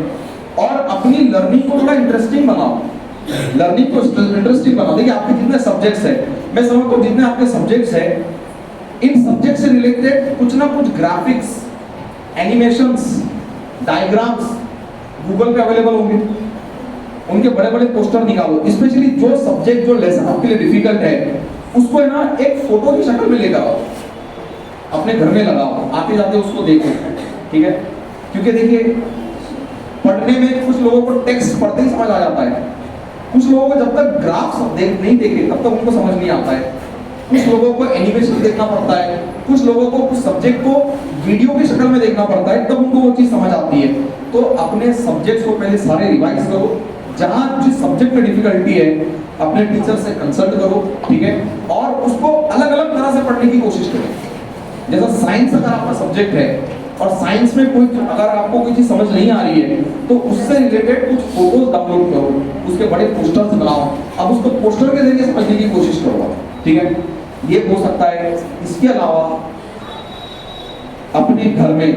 और अपनी लर्निंग को थोड़ा इंटरेस्टिंग बनाओ, लर्निंग को इंटरेस्टिंग बनाओ। देखिए आपके जितने सब्जेक्ट्स है, मैं समझता हूँ जितने आपके सब्जेक्ट्स है, इन सब्जेक्ट से रिलेटेड कुछ ना कुछ ग्राफिक्स, एनिमेशंस, डायग्राम्स गूगल पे अवेलेबल होंगे, उनके बड़े बड़े पोस्टर निकालो। स्पेशली जो सब्जेक्ट, जो लेसन आपके लिए डिफिकल्ट है उसको है ना एक फोटो की शक्ल में लेकर आओ, अपने घर में लगाओ, आते जाते उसको देखो, ठीक है। क्योंकि देखिए पढ़ने में कुछ लोगों को टेक्स्ट पढ़ते ही समझ आ जाता है, कुछ लोगों को जब तक ग्राफ नहीं देखे तब तक उनको समझ नहीं आता है, कुछ लोगों को एनिमेशन देखना पड़ता है, कुछ लोगों को कुछ सब्जेक्ट को वीडियो की शक्ल में देखना पड़ता है, तब उनको वो चीज समझ आती है। तो अपने सब्जेक्ट्स को पहले सारे रिवाइज करो, जहां जिस सब्जेक्ट में डिफिकल्टी है अपने टीचर से कंसल्ट करो, ठीक है। और उसको अलग अलग तरह से पढ़ने की कोशिश करो। जैसा साइंस अगर आपका सब्जेक्ट है और साइंस में कोई अगर आपको कोई चीज समझ नहीं आ रही है तो उससे रिलेटेड कुछ फोटोज डाउनलोड करो, उसके बड़े पोस्टर्स बनाओ, अब उसको पोस्टर के जरिए समझने की कोशिश करो, ठीक है। ये हो सकता है। इसके अलावा अपने घर में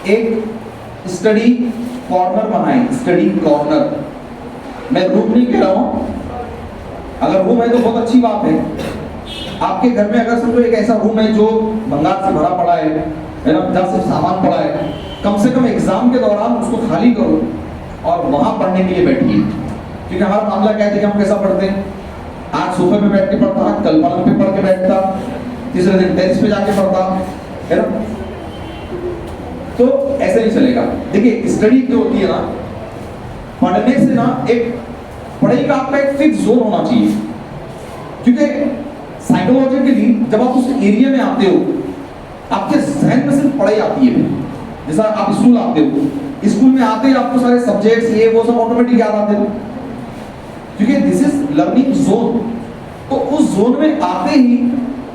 एक स्टडी कॉर्नर बनाएं, स्टडी कॉर्नर। मैं रूम नहीं कह रहा हूं, अगर रूम है तो बहुत अच्छी बात है। आपके घर में अगर समझो एक ऐसा रूम है जो भंगार से भरा पड़ा है ना, जहाँ से सामान पड़ा है, कम से कम एग्जाम के दौरान उसको खाली करो और वहां पढ़ने के लिए बैठिए। क्योंकि हमारा मामला क्या है कि हम कैसा पढ़ते हैं, आज सोफे पे बैठ के पढ़ता, कल पलंग पे पढ़ के बैठता, तीसरे दिन टेरिस पे जाके पढ़ता, है ना। तो ऐसे नहीं चलेगा। देखिए स्टडी जो होती है ना, पढ़ने से ना एक पढ़ाई का आपका एक फिक्स जोन होना चाहिए। क्योंकि साइकोलॉजिकली जब आप उस एरिया में आते हो आपके जहन में सिर्फ पढ़ाई आती है। जैसा आप स्कूल आते हो, स्कूल में आते ही आपको सारे सब्जेक्ट्स ये वो सब ऑटोमेटिक याद आते हैं, क्योंकि दिस इज लर्निंग जोन। तो उस जोन में आते ही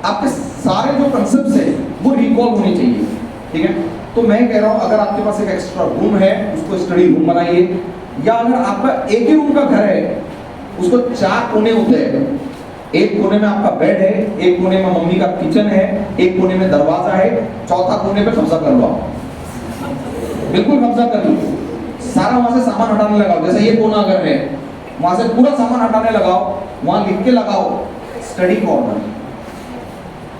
आपके सारे जो कंसेप्ट्स है वो रिकॉल होने चाहिए, ठीक है। तो मैं कह रहा हूं अगर आपके पास एक एक्स्ट्रा रूम है उसको स्टडी रूम बनाइए, या अगर आपका एक ही रूम का घर है उसको 4 कोने होते हैं। एक कोने में आपका बेड है, एक कोने में मम्मी का किचन है, एक कोने में दरवाजा है, चौथा कोने पे कब्जा कर लो, बिल्कुल कब्जा कर लो, सारा वहां से सामान हटाने लगाओ। जैसे ये कोना अगर है वहां से पूरा सामान हटाने लगाओ, वहां लिख के लगाओ स्टडी कॉर्नर,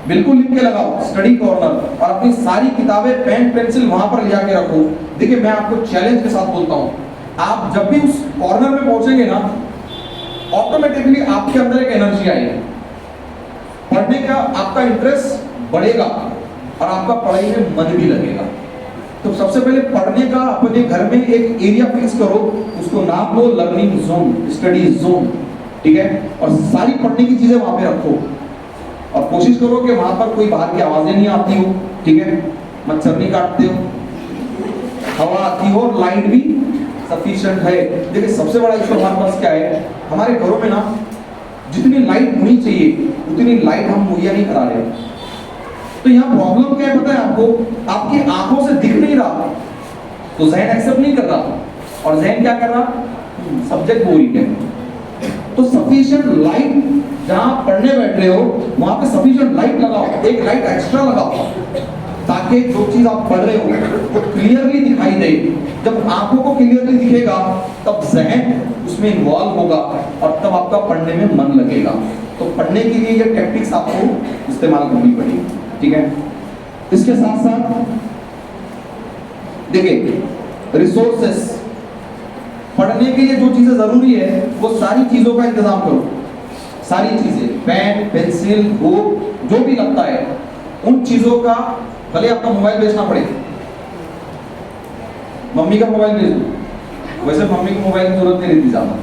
बिल्कुल लिख के लगाओ स्टडी कॉर्नर। और अपनी सारी किताबें पेन पेंसिल वहां पर ले जाके रखो। देखिए मैं आपको चैलेंज के साथ बोलता हूं, आप जब भी उस कॉर्नर में पहुंचेंगे ना ऑटोमेटिकली आपके अंदर एक एनर्जी आएगी, पढ़ने का आपका इंटरेस्ट बढ़ेगा और आपका पढ़ाई में मन भी लगेगा। तो सबसे पहले पढ़ने का अपने घर में एक एरिया फिक्स करो, उसको नाम दो लर्निंग जोन, स्टडी जोन, ठीक है। और सारी पढ़ने की चीजें वहां पे रखो और कोशिश करो कि वहां पर कोई बाहर की आवाजें नहीं आती हो, ठीक है। मच्छर नहीं काटते हो, हवा आती हो, लाइट भी सफिशिएंट है। देखिए सबसे बड़ा इशू हमारे पास क्या है, हमारे घरों में ना जितनी लाइट होनी चाहिए उतनी लाइट हम मुहैया नहीं करा रहे। तो यहाँ प्रॉब्लम क्या है पता है आपको, आपकी आंखों से दिख नहीं रहा तो जहन एक्सेप्ट नहीं कर रहा, और जहन क्या कर रहा, सब्जेक्ट बोरिंग है। तो सफिशिएंट लाइट, जहां पढ़ने बैठ रहे हो वहां पे सफिशिएंट लाइट लगाओ, एक लाइट एक्स्ट्रा लगाओ, ताकि जो चीज आप पढ़ रहे हो वो क्लियरली दिखाई दे। जब आंखों को क्लियरली दिखेगा तब जहन उसमें इन्वॉल्व होगा और तब आपका पढ़ने में मन लगेगा। तो पढ़ने के लिए ये टेक्निक्स आपको इस्तेमाल करनी पड़ेगी, ठीक है। इसके साथ साथ देखिए रिसोर्सेस, पढ़ने के लिए जो चीजें जरूरी है वो सारी चीजों का इंतजाम करो, सारी चीजें, पेन पेंसिल बुक जो भी लगता है उन चीजों का, भले आपका मोबाइल बेचना पड़े, मम्मी का मोबाइल बेच दो, वैसे मम्मी को मोबाइल की जरूरत नहीं रहती ज्यादा,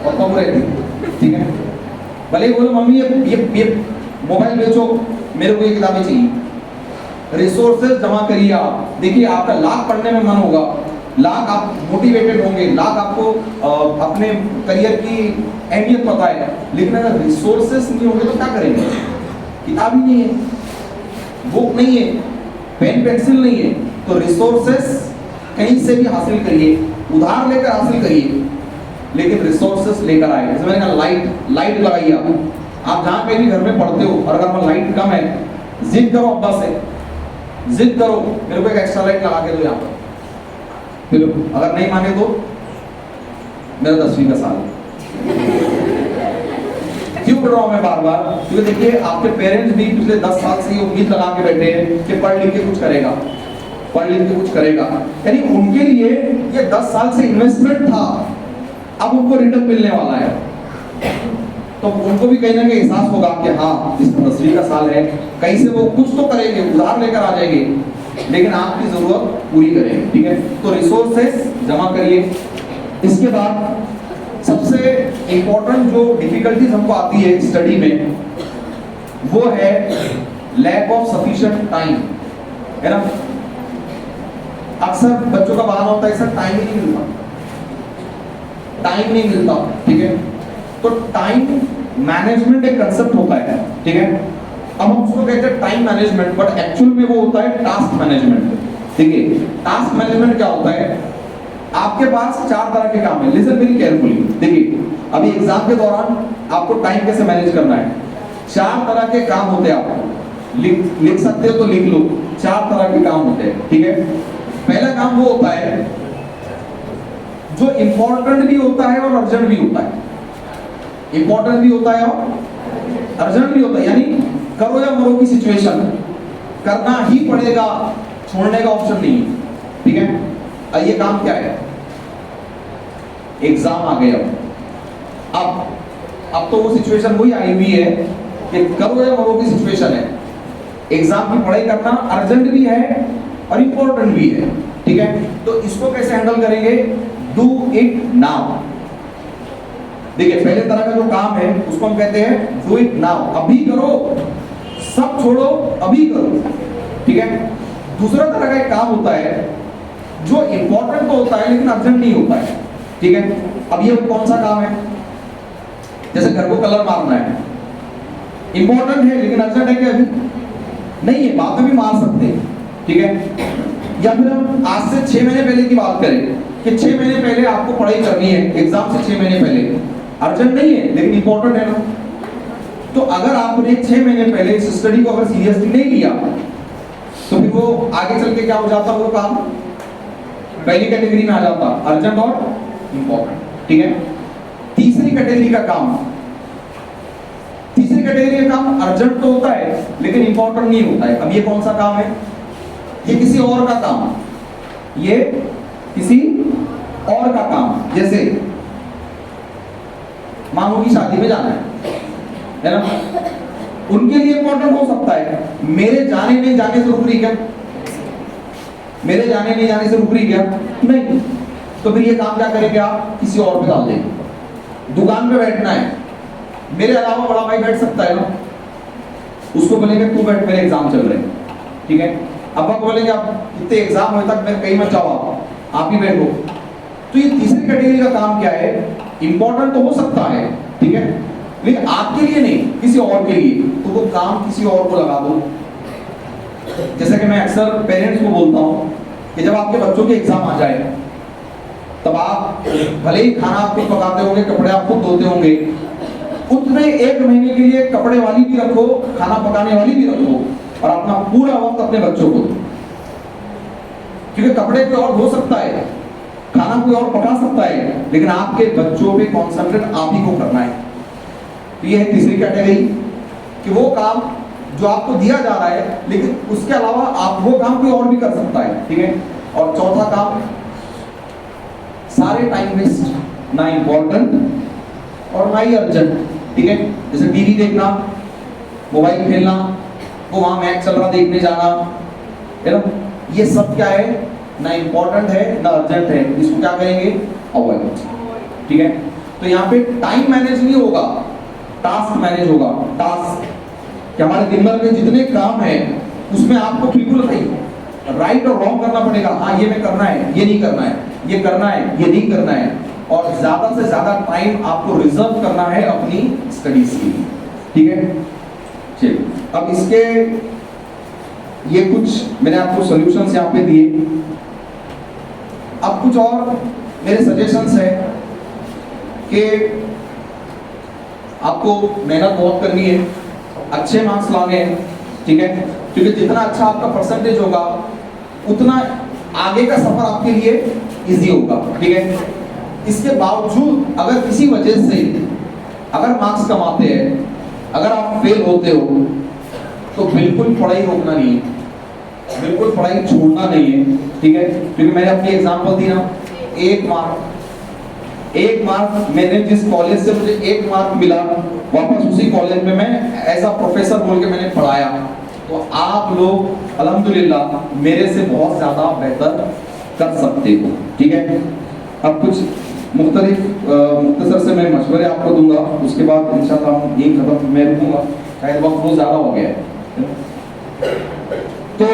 पापा को रहती, ठीक है। भले ही बोलो मम्मी ये मोबाइल बेचो, मेरे को ये किताबें चाहिए। रिसोर्सेज जमा करिए आप, देखिए आपका लाख पढ़ने में मन होगा, लाख आप मोटिवेटेड होंगे, लाख आपको अपने करियर की अहमियत पता है, लेकिन अगर रिसोर्सेस नहीं होंगे तो क्या करेंगे, किताब ही नहीं है, बुक नहीं है, पेन पेंसिल नहीं है, तो रिसोर्सेस कहीं से भी हासिल करिए, उधार लेकर हासिल करिए, लेकिन रिसोर्सेस लेकर आए। जैसे मैंने कहा लाइट लगाइए। आप जहाँ पे भी घर में पढ़ते हो और अगर लाइट कम है, जिद करो अब्बा से, जिद करो मेरे को एक एक्स्ट्रा लाइट लगा के दो यहाँ पर। फिर अगर नहीं माने तो मेरा 10वीं का साल है। क्यों पढ़ रहा हूं मैं बार बार? क्योंकि देखिए आपके पेरेंट्स भी पिछले 10 साल से ये उम्मीद लगा के बैठे हैं कि पढ़ लिख के कुछ करेगा, पढ़ लिख के कुछ करेगा। यानी उनके लिए ये 10 साल से इन्वेस्टमेंट था, अब उनको रिटर्न मिलने वाला है। तो उनको भी कहीं ना कहीं एहसास होगा कि हाँ इस 10वीं का साल है, कहीं से वो कुछ तो करेंगे, उधार लेकर आ जाएंगे, लेकिन आपकी जरूरत पूरी करेंगे। ठीक है, तो रिसोर्सेस जमा करिए। इसके बाद सबसे इंपॉर्टेंट जो डिफिकल्टीज हमको आती है स्टडी में, वो है लैक ऑफ सफिशिएंट टाइम, है ना। अक्सर बच्चों का बहाना होता है सर टाइम ही नहीं मिलता, टाइम नहीं मिलता। ठीक है, तो टाइम मैनेजमेंट एक कंसेप्ट होता है, ठीक है। अब हम उसको कहते हैं टाइम मैनेजमेंट, बट एक्चुअल में वो होता है टास्क मैनेजमेंट। ठीक है, टास्क मैनेजमेंट क्या होता है? आपके पास 4 तरह के काम है। Listen very carefully. देखिए अभी एग्जाम के दौरान आपको टाइम कैसे मैनेज करना है, 4 तरह के काम होते हैं। आप लिख सकते हो तो लिख लो, 4 तरह के काम होते हैं। ठीक है, पहला काम वो होता है जो इंपॉर्टेंट भी होता है और अर्जेंट भी होता है। इंपॉर्टेंट भी होता है और अर्जेंट भी होता है, यानी करो या मरो की सिचुएशन, करना ही पड़ेगा, छोड़ने का ऑप्शन नहीं है। ठीक है, ये काम क्या है? एग्जाम आ गया। अब तो वो सिचुएशन वही आई हुई है कि करो या मरो की सिचुएशन है। एग्जाम की पढ़ाई करना अर्जेंट भी है और इंपॉर्टेंट भी है। ठीक है, तो इसको कैसे हैंडल करेंगे? Do it now. देखिए पहले तरह का जो काम है उसको हम कहते हैं डू इट नाउ, अभी करो, सब छोड़ो, अभी करो। ठीक है, दूसरा तरह का एक काम होता है जो इंपॉर्टेंट तो होता है लेकिन अर्जेंट नहीं होता है। ठीक है, अब ये कौन सा काम है? जैसे घर को कलर मारना है, इंपॉर्टेंट है लेकिन अर्जेंट है क्या? अभी नहीं है, बाद में भी मार सकते हैं। ठीक है, या फिर हम आज से 6 महीने पहले की बात करें कि 6 महीने पहले आपको पढ़ाई करनी है, एग्जाम से 6 महीने पहले, अर्जेंट नहीं है लेकिन इंपॉर्टेंट है ना। तो अगर आपने 6 महीने पहले इस स्टडी को अगर सीरियसली नहीं लिया तो फिर वो आगे चल के क्या हो जाता, वो काम पहली कैटेगरी में आ जाता, अर्जेंट और इंपॉर्टेंट। ठीक है, तीसरी कैटेगरी का काम, तीसरी कैटेगरी का काम अर्जेंट तो होता है लेकिन इंपॉर्टेंट नहीं होता है। अब ये कौन सा काम है? ये किसी और का काम, ये किसी और का काम। जैसे मामू की शादी में जाना है ना, उनके लिए इंपॉर्टेंट हो सकता है, मेरे जाने नहीं जाने से रुक रही क्या? मेरे जाने नहीं जाने से रुक रही क्या? नहीं। तो फिर ये काम क्या करेंगे आप? किसी और पे डाल देंगे। दुकान पे बैठना है, मेरे अलावा बड़ा भाई बैठ सकता है ना, उसको बोलेंगे तू बैठ, मेरे एग्जाम चल रहे हैं। ठीक है, अब्बा को बोलेंगे आप इतने एग्जाम होने तक मैं कहीं मत जाओ, आप ही बैठो। तो ये तीसरी कैटेगरी का काम क्या है? इंपॉर्टेंट तो हो सकता है, ठीक है, लेकिन आपके लिए नहीं, किसी और के लिए, तो वो काम किसी और को लगा दो। जैसे कि मैं अक्सर पेरेंट्स को बोलता हूं कि जब आपके बच्चों के एग्जाम आ जाए तब आप भले ही खाना आप खुद पकाते होंगे, कपड़े आप खुद धोते होंगे, उतने 1 महीने के लिए कपड़े वाली भी रखो, खाना पकाने वाली भी रखो और अपना पूरा वक्त अपने बच्चों को दो। क्योंकि कपड़े कोई और धो सकता है, खाना कोई और पका सकता है, लेकिन आपके बच्चों पे कॉन्सेंट्रेट आप ही को करना है। तो ये है तीसरी कैटेगरी कि वो काम जो आपको दिया जा रहा है लेकिन उसके अलावा आप वो काम कोई और भी कर सकता है। ठीक है, और चौथा काम, सारे टाइम वेस्ट, ना इंपॉर्टेंट और ना ही अर्जेंट। ठीक है, जैसे टीवी देखना, मोबाइल खेलना, वो वहां मैच चल रहा देखने जाना, है ना, ये सब क्या है? ना इंपॉर्टेंट है ना अर्जेंट है, इसको क्या करेंगे? अवॉइड। ठीक है, तो यहाँ पे टाइम मैनेज नहीं होगा, टास्क मैनेज होगा। टास्क कि हमारे दिन भर के जितने काम है उसमें आपको बिल्कुल नहीं राइट और रॉन्ग करना पड़ेगा। हाँ ये मैं करना है, ये नहीं करना है, ये करना है, ये नहीं करना है, और ज्यादा से ज्यादा टाइम आपको रिजर्व करना है अपनी स्टडीज के लिए। ठीक है, चलिए। अब इसके ये कुछ मैंने आपको सॉल्यूशंस यहाँ पे दिए। अब कुछ और मेरे सजेशंस है कि आपको मेहनत बहुत करनी है, अच्छे मार्क्स लाने हैं, ठीक है, क्योंकि जितना अच्छा आपका परसेंटेज होगा उतना आगे का सफर आपके लिए इजी होगा, ठीक है। इसके बावजूद अगर किसी वजह से अगर मार्क्स कमाते हैं, अगर आप फेल होते हो, तो बिल्कुल पढ़ाई रोकना नहीं है, बिल्कुल पढ़ाई छोड़ना नहीं है, ठीक है। क्योंकि मैंने अपनी एग्जांपल दी ना, एक मार्क मैंने जिस कॉलेज से मुझे 1 मार्क मिला, वापस उसी कॉलेज में मैं एज अ प्रोफेसर बोल के मैंने पढ़ाया। तो आप लोग अल्हम्दुलिल्लाह मेरे से बहुत ज़्यादा बेहतर कर सकते हो, ठीक है। अब कुछ मुख्तसर से मैं मशवरे आपको दूंगा, उसके बाद इंशाल्लाह हम यही खत्म मैं रुकूंगा, शायद वक्त बहुत ज़्यादा हो गया है। तो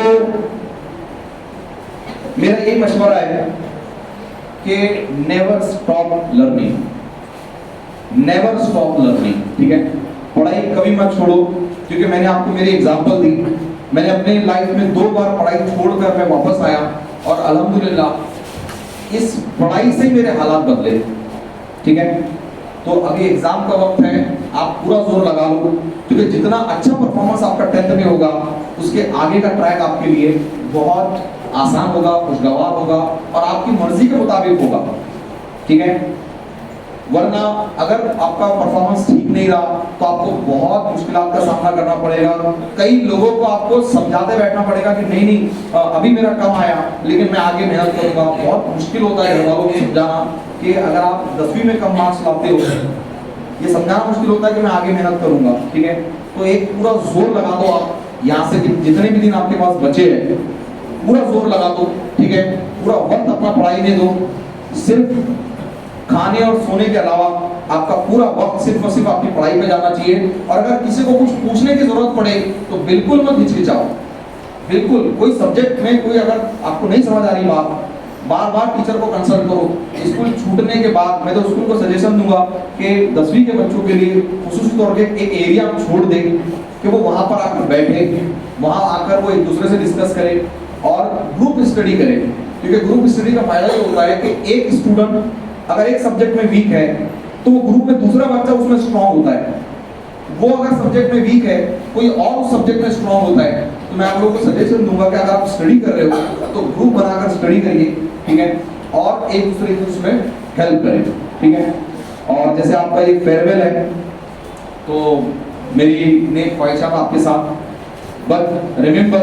मेरा यही मशवरा है कि never stop learning, never stop learning, ठीक है। पढ़ाई कभी मत छोड़ो, क्योंकि मैंने आपको मेरी एग्जांपल दी, मैंने अपने लाइफ में 2 बार पढ़ाई छोड़कर मैं वापस आया और अल्हम्दुलिल्लाह इस पढ़ाई से मेरे हालात बदले, ठीक है। तो अभी एग्जाम का वक्त है, आप पूरा जोर लगा लो, क्योंकि जितना अच्छा परफॉर्मेंस आपका 10th में होगा उसके आगे का ट्रैक आपके लिए बहुत आसान होगा, खुशगवार होगा और आपकी मर्जी के मुताबिक होगा, ठीक है। वरना अगर आपका परफॉर्मेंस ठीक नहीं रहा तो आपको बहुत मुश्किलात का सामना करना पड़ेगा। कई लोगों को आपको समझाते बैठना पड़ेगा कि नहीं नहीं अभी मेरा कम आया लेकिन मैं आगे मेहनत करूंगा। बहुत मुश्किल होता है घर वालों को समझाना कि अगर आप 10वीं में कम मार्क्स लाते हो, ये समझाना मुश्किल होता है कि मैं आगे मेहनत करूंगा, ठीक है। तो एक पूरा जोर लगा दो, आप यहाँ से जितने भी दिन आपके पास बचे हैं पूरा जोर लगा दो, ठीक है। पूरा वक्त अपना पढ़ाई में दो, सिर्फ खाने और सोने के अलावा आपका पूरा वक्त सिर्फ और सिर्फ आपकी पढ़ाई पे जाना चाहिए। और अगर किसी को कुछ पूछने की जरूरत पड़े तो बिल्कुल मत हिचकिचाओ, बिल्कुल। कोई सब्जेक्ट में कोई अगर आपको नहीं समझ आ रही बात, बार बार टीचर को कंसल्ट करो। स्कूल छूटने के बाद मैं तो स्कूल को सजेशन दूंगा कि 10वीं के बच्चों के लिए खुसूसी तौर पे एक एरिया छोड़ दे कि वो वहाँ पर आकर बैठे, वहाँ आकर वो एक दूसरे से डिस्कस करें और ग्रुप स्टडी करें। क्योंकि ग्रुप स्टडी का फायदा ये होता है कि एक स्टूडेंट अगर एक सब्जेक्ट में वीक है तो वो ग्रुप में दूसरा बच्चा उसमें स्ट्रांग होता है। वो अगर सब्जेक्ट में वीक है, कोई और उस सब्जेक्ट में स्ट्रांग होता है। तो मैं आप लोगों को सजेशन दूंगा कि अगर आप स्टडी कर रहे हो तो ग्रुप बनाकर स्टडी करिए, ठीक है, और एक दूसरे को उसमें हेल्प करें, ठीक है। और जैसे आपका एक फेयरवेल है तो मेरी नेक ख्वाहिशात आपके साथ, but remember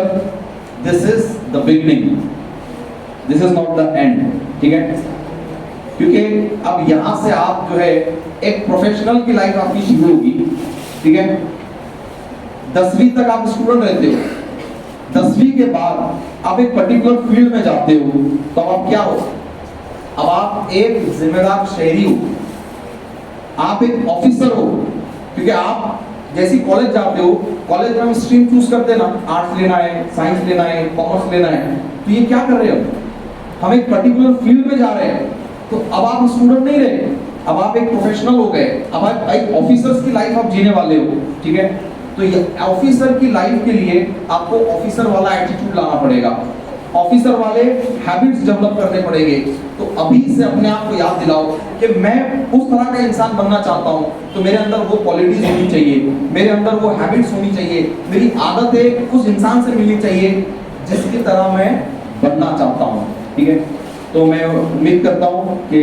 this is the beginning, this is not the end, ठीक है। क्योंकि अब यहाँ से आप जो है एक प्रोफेशनल की लाइफ आपकी शुरू होगी, ठीक है। 10वीं तक आप स्टूडेंट रहते हो, 10वीं के बाद आप एक पर्टिकुलर फील्ड में जाते हो तो अब क्या हो, अब आप एक जिम्मेदार शहरी हो, आप एक ऑफिसर हो। क्योंकि आप जैसे कॉलेज जाते हो, कॉलेज में हम स्ट्रीम चूज करते ना, आर्ट्स लेना है, साइंस लेना है, कॉमर्स लेना है, तो ये क्या कर रहे हो, हम एक पर्टिकुलर फील्ड में जा रहे हैं। तो अब आप स्टूडेंट नहीं रहे, अब आप एक प्रोफेशनल हो गए, अब आप एक ऑफिसर्स की लाइफ आप जीने वाले हो, ठीक है। तो ये ऑफिसर की लाइफ के लिए आपको ऑफिसर वाला एटीट्यूड लाना पड़ेगा, ऑफिसर वाले हैबिट्स डेवलप करने पड़ेंगे। तो अभी से अपने आप को याद दिलाओ कि मैं उस तरह का इंसान बनना चाहता हूँ, तो मेरे अंदर वो क्वालिटीज होनी चाहिए, मेरे अंदर वो हैबिट्स होनी चाहिए, मेरी आदतें उस इंसान से मिलनी चाहिए जिसकी तरह मैं बनना चाहता हूँ, ठीक है। तो मैं उम्मीद करता हूँ कि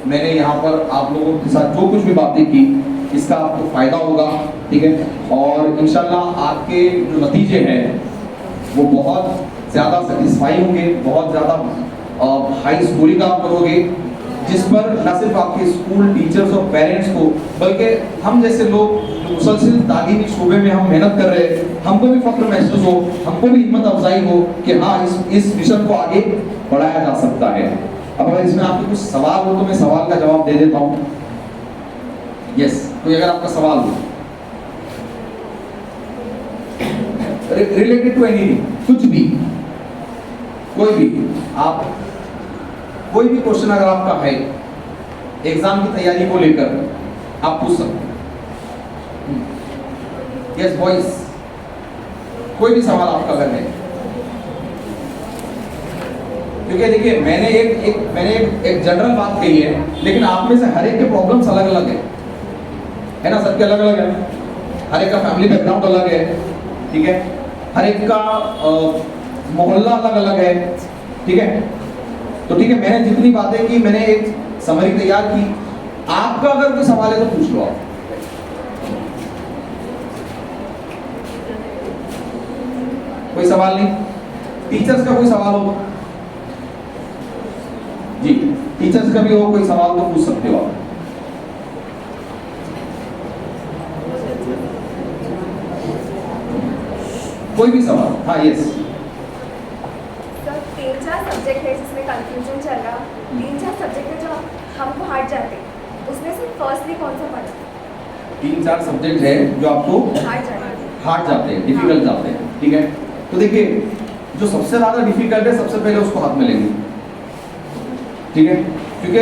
मैंने यहाँ पर आप लोगों के साथ जो कुछ भी बातें की इसका आपको फायदा होगा, ठीक है। और इंशाल्लाह आपके जो नतीजे हैं वो बहुत ज़्यादा सेटिस्फाई होंगे, बहुत ज़्यादा हाई स्कोरिंग आप करोगे, जिस पर न सिर्फ आपके स्कूल टीचर्स और पेरेंट्स को, बल्कि हम जैसे लोग जो मुसलसिल तालीमी शोबे में हम मेहनत कर रहे हैं, हमको भी फख्र महसूस हो, हमको भी हिम्मत अफजाई हो कि हाँ इस मिशन को आगे बढ़ाया जा सकता है। अब अगर इसमें आपके कुछ सवाल हो तो मैं सवाल का जवाब दे देता हूँ। यस, कोई अगर आपका सवाल हो रिलेटेड टू एनीथिंग, कुछ भी, कोई भी, आप कोई भी क्वेश्चन अगर आपका है एग्जाम की तैयारी को लेकर, आप पूछ सकते हैं। यस वॉइस, कोई भी सवाल आपका अगर है, क्योंकि देखिए मैंने एक जनरल बात कही है, लेकिन आप में से हर एक के प्रॉब्लम्स अलग अलग है ना, सबके अलग अलग है, हर एक का फैमिली बैकग्राउंड अलग है, ठीक है, हर एक का मोहल्ला अलग अलग है, ठीक है। तो ठीक है, मैंने जितनी बातें की, मैंने एक समरी तैयार की। आपका अगर कोई सवाल है तो पूछ लो आप। कोई सवाल नहीं? टीचर्स का कोई सवाल हो जी, टीचर्स का भी हो कोई सवाल तो पूछ सकते हो आप। कोई भी सवाल? हाँ, यस।
सर 3-4 सब्जेक्ट है जिसमें कंफ्यूजन चल रहा, 3-4 सब्जेक्ट है जो हमको हार्ड जाते, उसमें से फर्स्टली कौन सा पढ़ा?
3-4 सब्जेक्ट है जो आपको हार्ड जाते हैं, डिफिकल्ट जाते हैं, ठीक है। तो देखिए, जो सबसे ज्यादा डिफिकल्ट है सबसे पहले उसको हाथ में लेंगे, ठीक है, क्योंकि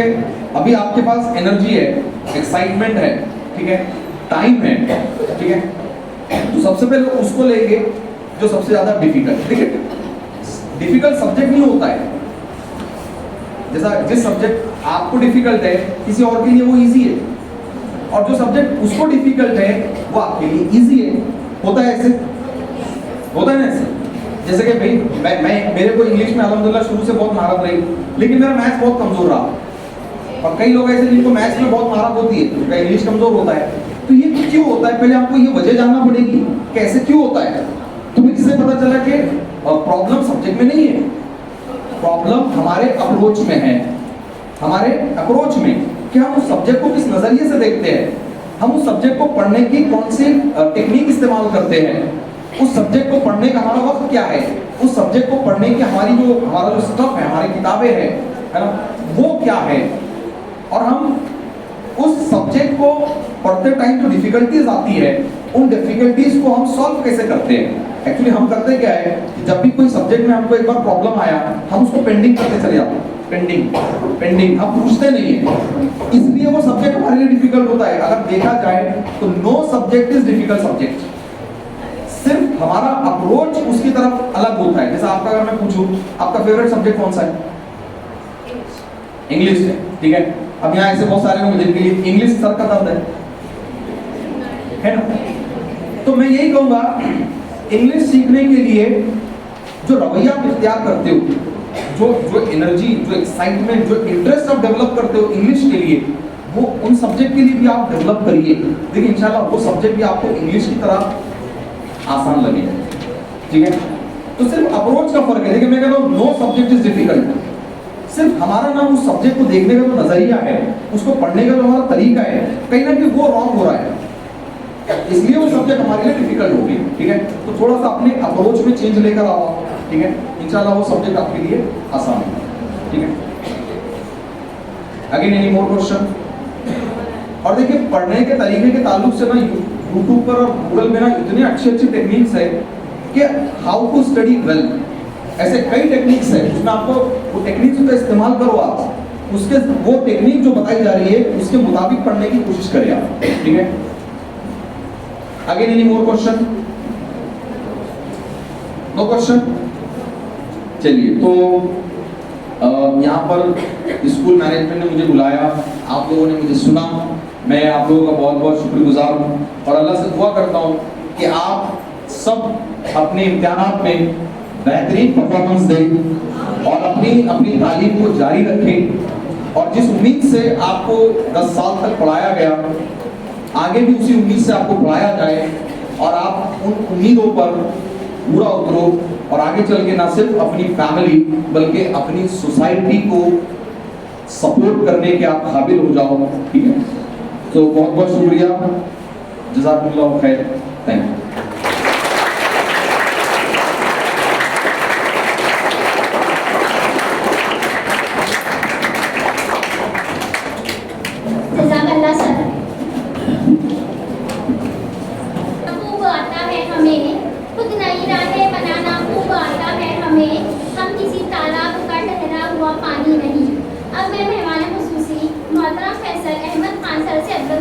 अभी आपके पास एनर्जी है, एक्साइटमेंट है, ठीक है, टाइम है, ठीक है, तो सबसे पहले उसको लेंगे जो सबसे ज्यादा डिफिकल्ट। देखिए, डिफिकल्ट सब्जेक्ट नहीं होता है, जैसा जिस सब्जेक्ट आपको डिफिकल्ट है किसी और के लिए वो इजी है, और जो सब्जेक्ट उसको डिफिकल्ट है वो आपके लिए इजी है। होता है ऐसे, होता है ना ऐसे। जैसे कि भाई मैं मेरे को इंग्लिश में अल्हम्दुलिल्लाह शुरू से बहुत महारत रही, लेकिन मेरा मैथ्स बहुत कमजोर रहा, और कई लोग ऐसे जिनको मैथ्स में बहुत महारत होती है, उनका इंग्लिश कमजोर होता है। तो ये क्यों होता है, पहले आपको ये वजह जानना पड़ेगी कैसे क्यों होता है। तुम्हें किससे पता चला कि प्रॉब्लम सब्जेक्ट में नहीं है, प्रॉब्लम हमारे अप्रोच में है, हमारे अप्रोच में कि हम उस सब्जेक्ट को किस नजरिए से देखते हैं, हम उस सब्जेक्ट को पढ़ने की कौन सी टेक्निक इस्तेमाल करते हैं, उस सब्जेक्ट को पढ़ने का हमारा वक्त क्या है, उस सब्जेक्ट को पढ़ने की हमारा जो स्टफ है, हमारी किताबें हैं, है ना, वो क्या है, और हम उस सब्जेक्ट को पढ़ते टाइम जो डिफिकल्टीज आती है उन डिफिकल्टीज को हम सॉल्व कैसे करते हैं। एक्चुअली हम करते क्या है कि जब भी कोई सब्जेक्ट में हमको एक बार प्रॉब्लम आया, हम उसको पेंडिंग करते चले जाते हैं, पेंडिंग हम पूछते नहीं है, इसलिए वो सब्जेक्ट हमारे लिए डिफिकल्ट होता है। अगर देखा जाए तो no subject is difficult subject, सिर्फ हमारा अप्रोच उसकी तरफ अलग होता है। जैसे आपका अगर मैं पूछूं आपका फेवरेट सब्जेक्ट कौन सा है? इंग्लिश है, ठीक है। अब यहाँ ऐसे बहुत सारे लोग जिनके लिए इंग्लिश सर का दर्द है ना, तो मैं यही कहूंगा इंग्लिश सीखने के लिए जो रवैया आप इख्तियार करते हो, जो एनर्जी, जो एक्साइटमेंट, जो इंटरेस्ट आप डेवलप करते हो इंग्लिश के लिए, वो उन सब्जेक्ट के लिए भी आप डेवलप करिए। देखिए इंशाल्लाह वो सब्जेक्ट भी आपको इंग्लिश की तरह आसान लगेगा, ठीक है। तो सिर्फ अप्रोच का फर्क है। देखिए मैं कहता हूँ नो सब्जेक्ट इज डिफिकल्ट, सिर्फ हमारा ना उस सब्जेक्ट को देखने का जो नजरिया है, उसको पढ़ने का जो हमारा तरीका है, कहीं ना कहीं वो रॉन्ग हो रहा है, इसलिए वो सब्जेक्ट हमारे लिए डिफिकल्ट हो गई, ठीक है। तो थोड़ा सा अपने अप्रोच में चेंज लेकर आओ, ठीक है, इंशाल्लाह वो सब्जेक्ट आपके लिए आसान होगा, ठीक है। Again any more question? और देखिए पढ़ने के तरीके के ताल्लुक से ना यूट्यूब पर और गूगल में ना इतने अच्छी टेक्निक्स है कि हाउ टू स्टडी वेल, ऐसे कई टेक्निक्स है जिसमें आपको वो टेक्निक्स का इस्तेमाल करो, आप उसके वो टेक्निक जो बताई जा रही है उसके मुताबिक पढ़ने की कोशिश करें आप, ठीक है। Again any more question? No question? चलिए, तो यहाँ पर स्कूल मैनेजमेंट ने मुझे बुलाया, आप लोगों ने मुझे सुना, मैं आप लोगों का बहुत बहुत शुक्रगुजार हूँ, और अल्लाह से दुआ करता हूँ कि आप सब अपने इम्तिहानात में बेहतरीन परफॉर्मेंस दें और अपनी तालीम को जारी रखें, और जिस उम्मीद से आपको 10 साल तक पढ़ाया गया आगे भी उसी उम्मीद से आपको पढ़ाया जाए, और आप उन उम्मीदों पर पूरा उतरो, और आगे चल के ना सिर्फ अपनी फैमिली बल्कि अपनी सोसाइटी को सपोर्ट करने के आप काबिल हो जाओ, ठीक है। तो बहुत बहुत शुक्रिया, जज़ाकुमुल्लाह खैर, थैंक यू।
पानी नहीं। अब मैं मेहमान खुसूसी मोहतरम फैसल अहमद खान सर से अफजल